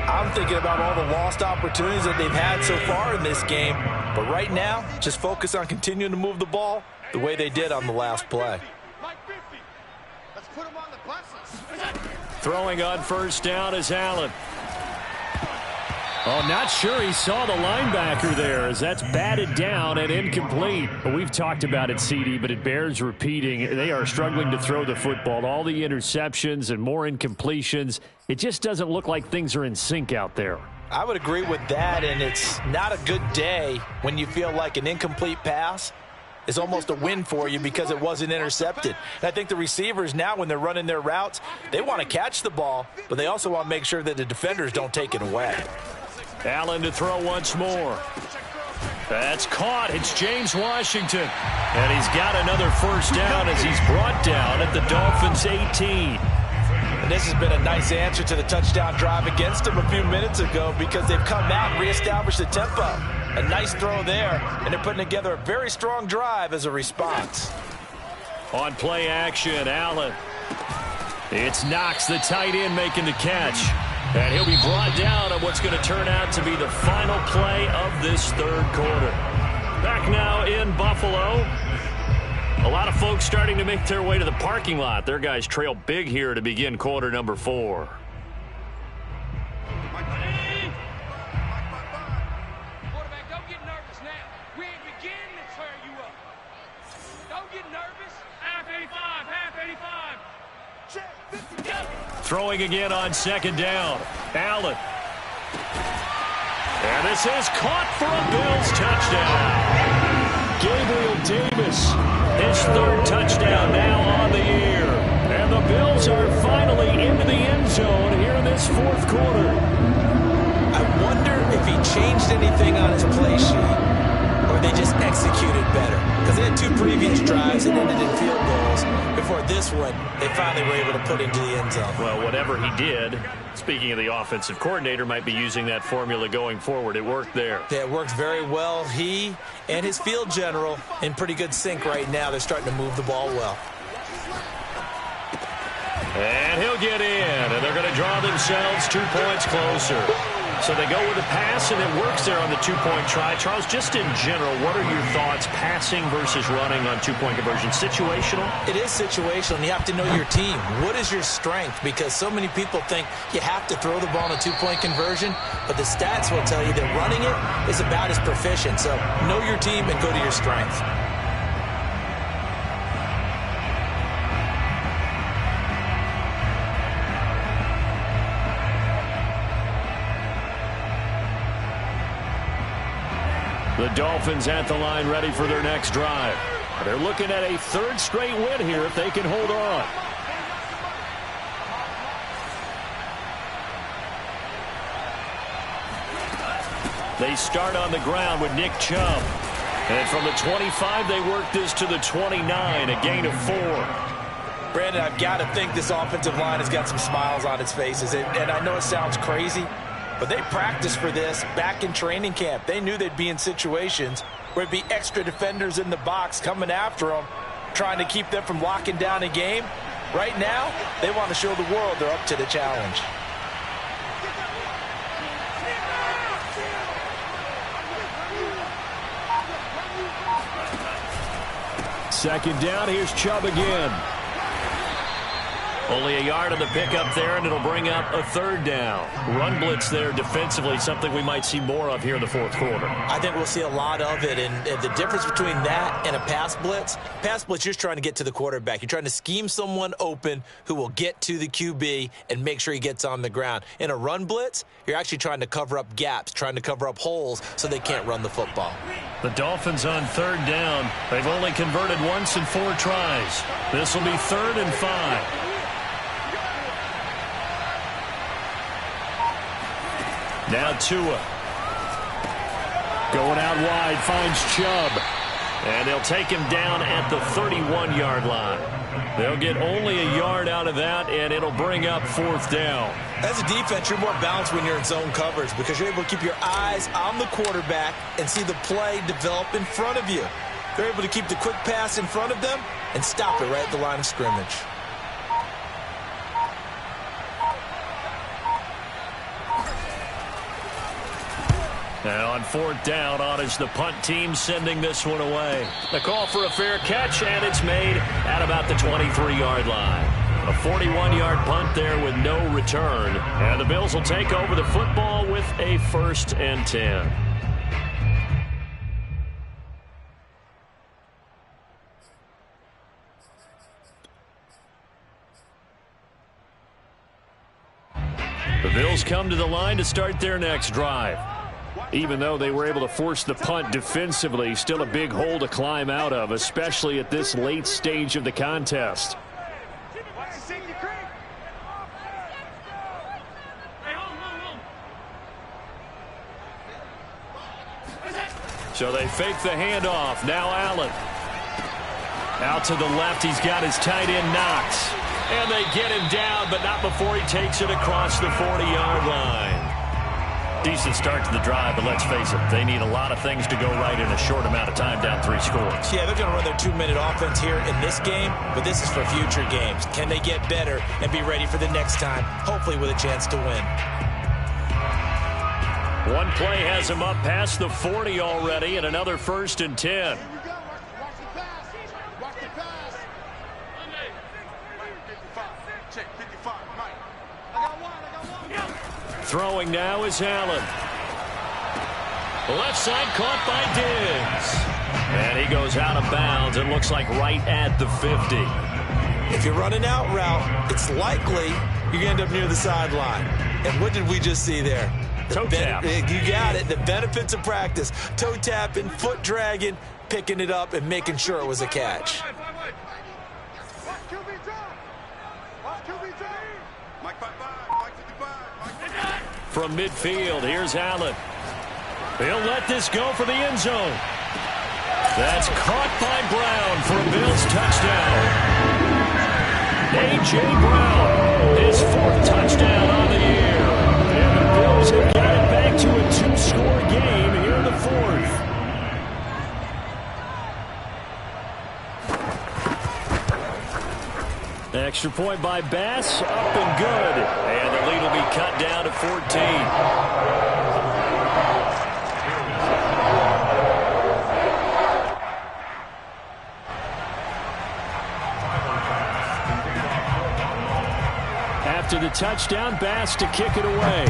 I'm thinking about all the lost opportunities that they've had so far in this game. But right now, just focus on continuing to move the ball the way they did on the last play. Mike 50. Let's put him on the buses. Throwing on first down is Allen. Oh, not sure he saw the linebacker there as that's batted down and incomplete. We've talked about it, CD, but it bears repeating. They are struggling to throw the football. All the interceptions and more incompletions. It just doesn't look like things are in sync out there. I would agree with that, and it's not a good day when you feel like an incomplete pass is almost a win for you because it wasn't intercepted. And I think the receivers now, when they're running their routes, they want to catch the ball, but they also want to make sure that the defenders don't take it away. Allen to throw once more. That's caught. It's James Washington. And he's got another first down as he's brought down at the Dolphins' 18. And this has been a nice answer to the touchdown drive against them a few minutes ago because they've come out and reestablished the tempo. A nice throw there, and they're putting together a very strong drive as a response. On play action, Allen. It's Knox, the tight end, making the catch. And he'll be brought down on what's going to turn out to be the final play of this third quarter. Back now in Buffalo. A lot of folks starting to make their way to the parking lot. Their guys trail big here to begin quarter number 4. Quarterback, don't get nervous now. We ain't beginning to tear you up. Don't get nervous. Half 85, half 85. Check, 50, go. Throwing again on second down. Allen. And this is caught for a Bills touchdown. Gabriel Davis, his third touchdown now on the year. And the Bills are finally into the end zone here in this fourth quarter. I wonder if he changed anything on his play sheet or they just executed better. Because they had 2 previous drives that ended in field goals. Before this one, they finally were able to put into the end zone. Well, whatever he did, speaking of the offensive coordinator, might be using that formula going forward. It worked there. Yeah, it worked very well. He and his field general in pretty good sync right now. They're starting to move the ball well. And he'll get in, and they're going to draw themselves 2 points closer. So they go with a pass, and it works there on the 2-point try. Charles, just in general, what are your thoughts passing versus running on 2-point conversion? Situational? It is situational, and you have to know your team. What is your strength? Because so many people think you have to throw the ball on a 2-point conversion, but the stats will tell you that running it is about as proficient. So know your team and go to your strength. The Dolphins at the line ready for their next drive. They're looking at a 3rd straight win here if they can hold on. They start on the ground with Nick Chubb. And from the 25, they work this to the 29, a gain of 4. Brandon, I've got to think this offensive line has got some smiles on its faces. And I know it sounds crazy, but they practiced for this back in training camp. They knew they'd be in situations where it'd be extra defenders in the box coming after them, trying to keep them from locking down a game. Right now, they want to show the world they're up to the challenge. Second down, here's Chubb again. Only a yard on the pickup there, and it'll bring up a 3rd down. Run blitz there defensively, something we might see more of here in the fourth quarter. I think we'll see a lot of it, and the difference between that and a pass blitz, you're just trying to get to the quarterback. You're trying to scheme someone open who will get to the QB and make sure he gets on the ground. In a run blitz, you're actually trying to cover up gaps, trying to cover up holes so they can't run the football. The Dolphins on 3rd down. They've only converted once in 4 tries. This will be 3rd and 5. Now Tua. Going out wide, finds Chubb. And they'll take him down at the 31-yard line. They'll get only a yard out of that, and it'll bring up 4th down. As a defense, you're more balanced when you're in zone coverage because you're able to keep your eyes on the quarterback and see the play develop in front of you. They're able to keep the quick pass in front of them and stop it right at the line of scrimmage. Now on 4th down, on is the punt team sending this one away. The call for a fair catch, and it's made at about the 23-yard line. A 41-yard punt there with no return. And the Bills will take over the football with a 1st and 10. The Bills come to the line to start their next drive. Even though they were able to force the punt defensively, still a big hole to climb out of, especially at this late stage of the contest. So they fake the handoff. Now Allen. Out to the left. He's got his tight end Knox. And they get him down, but not before he takes it across the 40-yard line. Decent start to the drive, but let's face it, they need a lot of things to go right in a short amount of time, down 3 scores. Yeah, they're going to run their 2-minute offense here in this game, but this is for future games. Can they get better and be ready for the next time, hopefully with a chance to win? One play has him up past the 40 already, and another 1st and 10. Throwing now is Allen. Left side caught by Diggs. And he goes out of bounds. It looks like right at the 50. If you're running out route, it's likely you're going to end up near the sideline. And what did we just see there? Toe tap. You got it. The benefits of practice. Toe tapping, foot dragging, picking it up, and making sure it was a catch. From midfield, here's Allen. He'll let this go for the end zone. That's caught by Brown for a Bills touchdown. A.J. Brown, his 4th touchdown on the year. And the Bills have got it back to a 2-score game here in the 4th. Extra point by Bass, up and good. And the lead will be cut down to 14. After the touchdown, Bass to kick it away.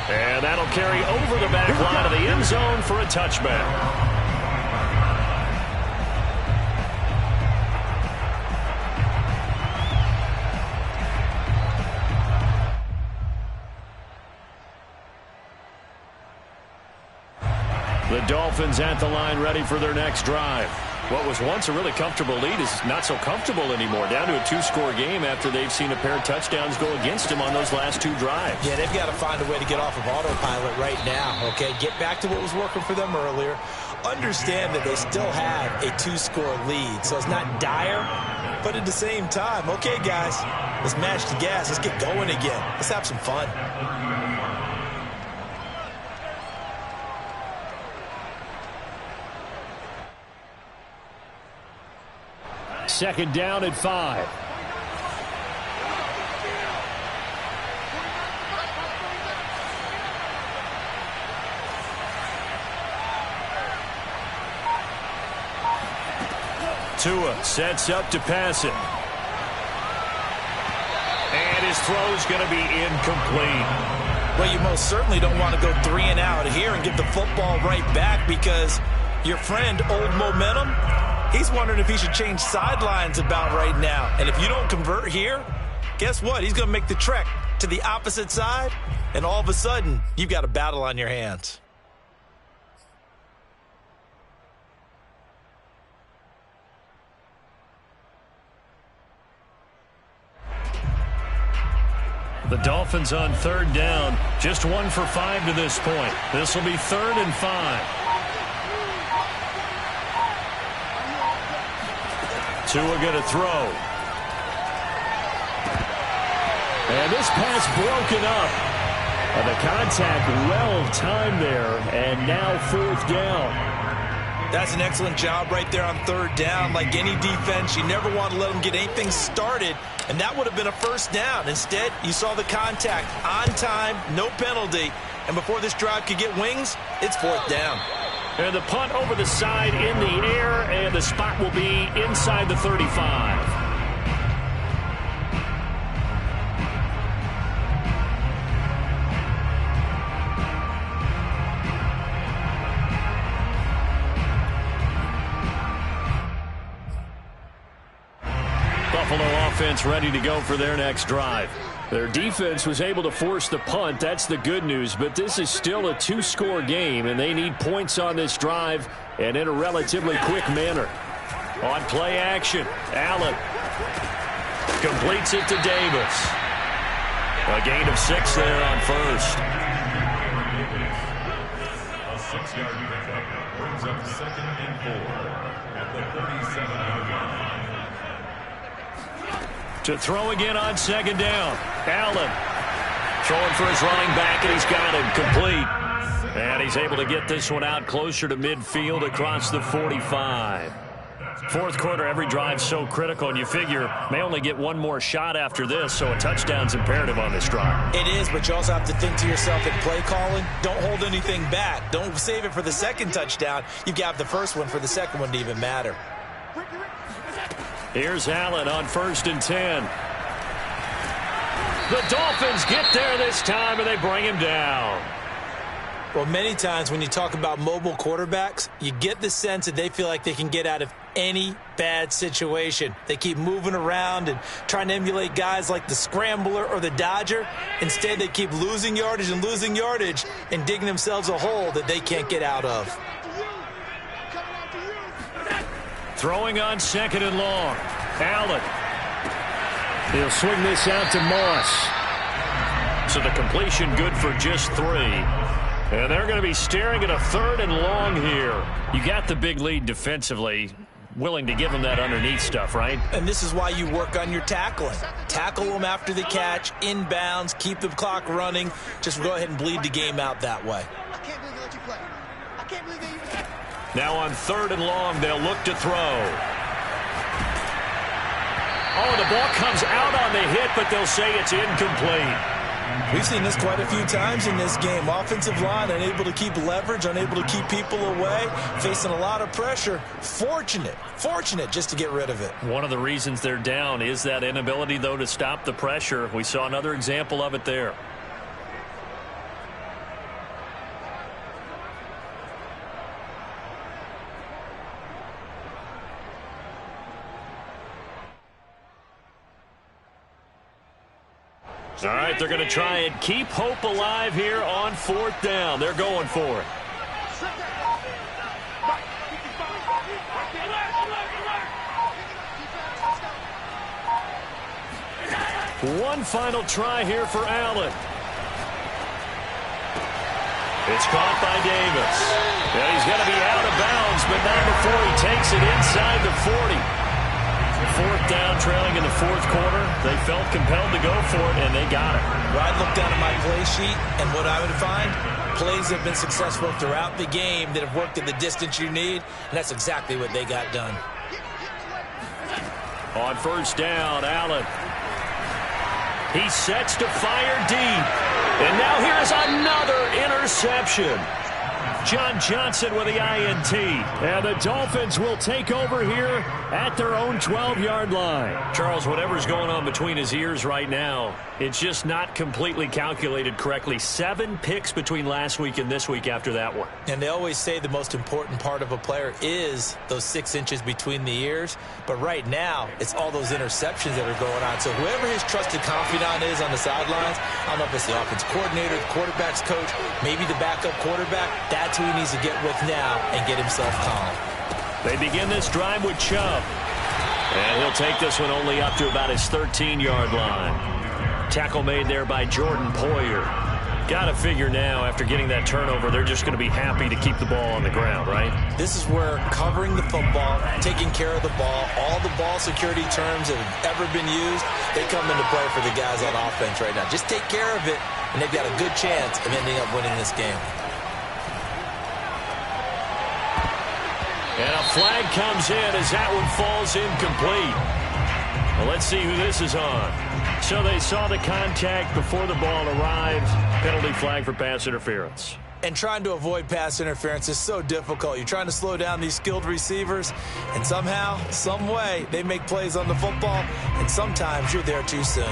And that'll carry over the back line of the end zone for a touchback. The Dolphins at the line ready for their next drive. What was once a really comfortable lead is not so comfortable anymore. Down to a 2-score game after they've seen a pair of touchdowns go against them on those last 2 drives. Yeah, they've got to find a way to get off of autopilot right now, okay? Get back to what was working for them earlier. Understand that they still have a 2-score lead, so it's not dire, but at the same time, okay, guys, let's match the gas. Let's get going again. Let's have some fun. Second down at 5. Tua sets up to pass it. And his throw's going to be incomplete. Well, you most certainly don't want to go 3 and out here and get the football right back because your friend, Old Momentum, he's wondering if he should change sidelines about right now. And if you don't convert here, guess what? He's going to make the trek to the opposite side, and all of a sudden, you've got a battle on your hands. The Dolphins on 3rd down, just 1 for 5 to this point. This will be 3rd and 5. Tua going to throw. And this pass broken up. And the contact well timed there. And now 4th down. That's an excellent job right there on 3rd down. Like any defense, you never want to let them get anything started. And that would have been a 1st down. Instead, you saw the contact on time, no penalty. And before this drive could get wings, it's 4th down. And the punt over the side in the air, and the spot will be inside the 35. Buffalo offense ready to go for their next drive. Their defense was able to force the punt. That's the good news, but this is still a two-score game, and they need points on this drive and in a relatively quick manner. On play action, Allen completes it to Davis. A gain of 6 there on first. A 6-yard pickup brings up 2nd and 4 at the 37-yard line. To throw again on 2nd down. Allen throwing for his running back, and he's got him complete. And he's able to get this one out closer to midfield across the 45. Fourth quarter, every drive's so critical, and you figure may only get one more shot after this, so a touchdown's imperative on this drive. It is, but you also have to think to yourself in play calling, don't hold anything back. Don't save it for the second touchdown. You got the first one for the second one to even matter. Here's Allen on 1st and 10. The Dolphins get there this time, and they bring him down. Well, many times when you talk about mobile quarterbacks, you get the sense that they feel like they can get out of any bad situation. They keep moving around and trying to emulate guys like the Scrambler or the Dodger. Instead, they keep losing yardage and digging themselves a hole that they can't get out of. Throwing on 2nd and long. Allen. He'll swing this out to Moss. So the completion good for just 3. And they're going to be staring at a 3rd and long here. You got the big lead defensively. Willing to give them that underneath stuff, right? And this is why you work on your tackling. Tackle them after the catch, inbounds, keep the clock running. Just go ahead and bleed the game out that way. I can't believe they let you play. I can't believe they even... Now on 3rd and long, they'll look to throw. Oh, the ball comes out on the hit, but they'll say it's incomplete. We've seen this quite a few times in this game. Offensive line unable to keep leverage, unable to keep people away, facing a lot of pressure. Fortunate just to get rid of it. One of the reasons they're down is that inability, though, to stop the pressure. We saw another example of it there. All right, they're going to try and keep hope alive here on 4th down. They're going for it. One final try here for Allen. It's caught by Davis. And he's going to be out of bounds, but not before he takes it inside the 40. 4th down, trailing in the 4th quarter. They felt compelled to go for it, and they got it. Well, I'd look down at my play sheet, and what I would find, plays have been successful throughout the game that have worked at the distance you need, and that's exactly what they got done. On 1st down, Allen. He sets to fire deep. And now here's another interception. John Johnson with the INT. And the Dolphins will take over here at their own 12-yard line. Charles, whatever's going on between his ears right now, it's just not completely calculated correctly. 7 picks between last week and this week after that one. And they always say the most important part of a player is those 6 inches between the ears. But right now, it's all those interceptions that are going on. So whoever his trusted confidant is on the sidelines, I don't know if it's the offense coordinator, the quarterback's coach, maybe the backup quarterback, that's who he needs to get with now and get himself calm. They begin this drive with Chubb. And he'll take this one only up to about his 13-yard line. Tackle made there by Jordan Poyer. Got to figure now, after getting that turnover, they're just going to be happy to keep the ball on the ground, right? This is where covering the football, taking care of the ball, all the ball security terms that have ever been used, they come into play for the guys on offense right now. Just take care of it, and they've got a good chance of ending up winning this game. And a flag comes in as that one falls incomplete. Well, let's see who this is on. So they saw the contact before the ball arrived. Penalty flag for pass interference. And trying to avoid pass interference is so difficult. You're trying to slow down these skilled receivers, and somehow, some way, they make plays on the football, and sometimes you're there too soon.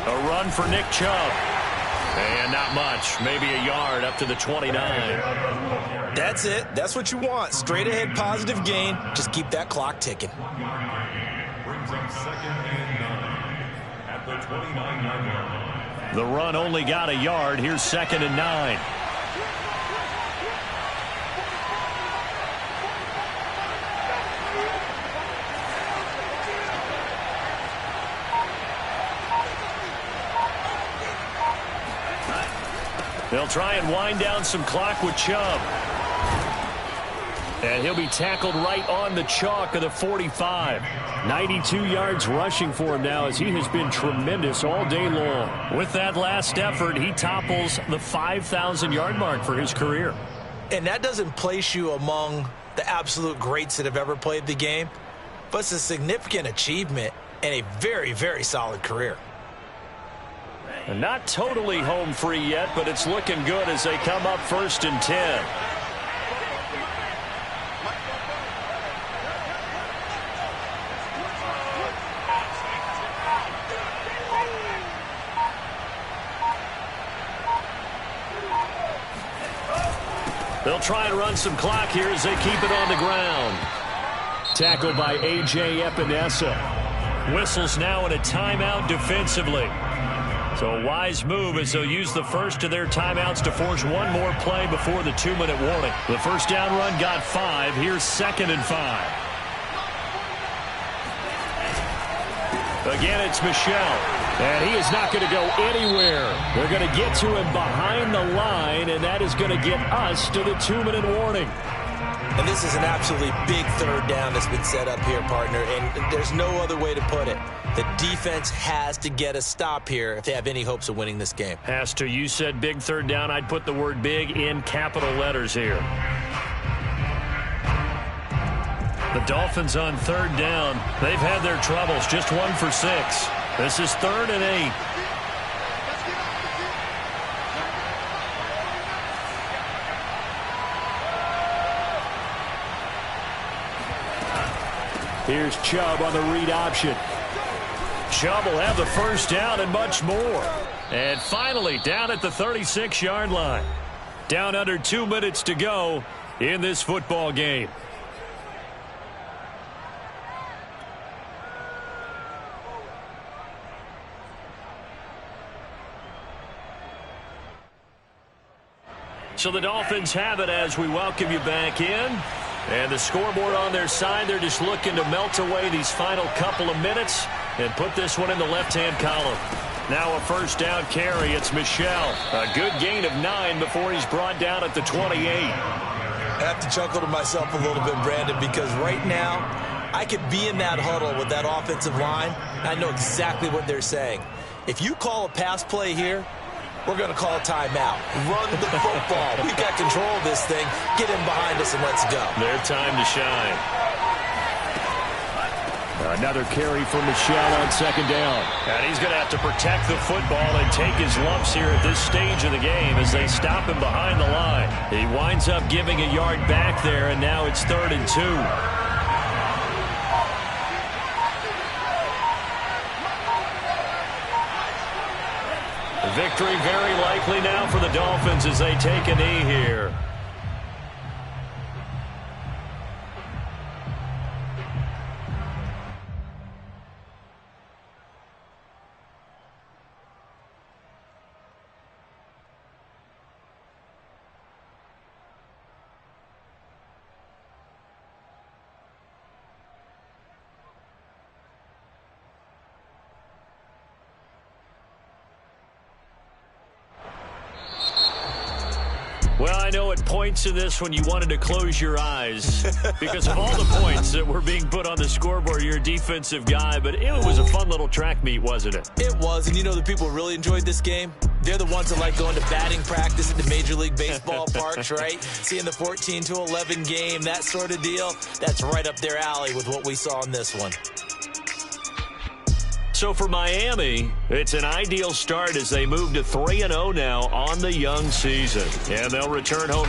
A run for Nick Chubb. And not much, maybe a yard up to the 29. That's it. That's what you want. Straight ahead, positive gain. Just keep that clock ticking. Brings up 2nd and 9 at the 29-yard line. The run only got a yard. Here's 2nd and 9. They'll try and wind down some clock with Chubb. And he'll be tackled right on the chalk of the 45. 92 yards rushing for him now as he has been tremendous all day long. With that last effort, he topples the 5,000-yard mark for his career. And that doesn't place you among the absolute greats that have ever played the game, but it's a significant achievement and a very, very solid career. And not totally home free yet, but it's looking good as they come up 1st and 10. They'll try and run some clock here as they keep it on the ground. Tackled by A.J. Epinesa. Whistles now in a timeout defensively. So a wise move as they'll use the first of their timeouts to force one more play before the 2-minute warning. The first down run got 5. Here's 2nd and 5. Again, it's Michel. And he is not going to go anywhere. They're going to get to him behind the line, and that is going to get us to the 2-minute warning. And this is an absolutely big 3rd down that's been set up here, partner, and there's no other way to put it. The defense has to get a stop here if they have any hopes of winning this game. Has to. You said big 3rd down. I'd put the word big in capital letters here. The Dolphins on 3rd down. They've had their troubles. Just 1 for 6. This is 3rd and 8. Here's Chubb on the read option. Chubb will have the first down and much more. And finally down at the 36-yard line. Down under 2 minutes to go in this football game. So the Dolphins have it as we welcome you back in. And the scoreboard on their side, they're just looking to melt away these final couple of minutes and put this one in the left-hand column. Now a first down carry. It's Michel. A good gain of 9 before he's brought down at the 28. I have to chuckle to myself a little bit, Brandon, because right now I could be in that huddle with that offensive line. I know exactly what they're saying. If you call a pass play here, we're going to call a timeout. Run the football. We've got control of this thing. Get him behind us and let's go. Their time to shine. Another carry for Michel on 2nd down. And he's going to have to protect the football and take his lumps here at this stage of the game as they stop him behind the line. He winds up giving a yard back there, and now it's 3rd and 2. Victory very likely now for the Dolphins as they take a knee here. Well, I know at points in this when you wanted to close your eyes because of all the points that were being put on the scoreboard. You're a defensive guy, but it was a fun little track meet, wasn't it? It was, and you know the people who really enjoyed this game? They're the ones that like going to batting practice at the Major League Baseball parks, right? Seeing the 14-11 game, that sort of deal. That's right up their alley with what we saw in this one. So for Miami, it's an ideal start as they move to 3-0 now on the young season. And they'll return home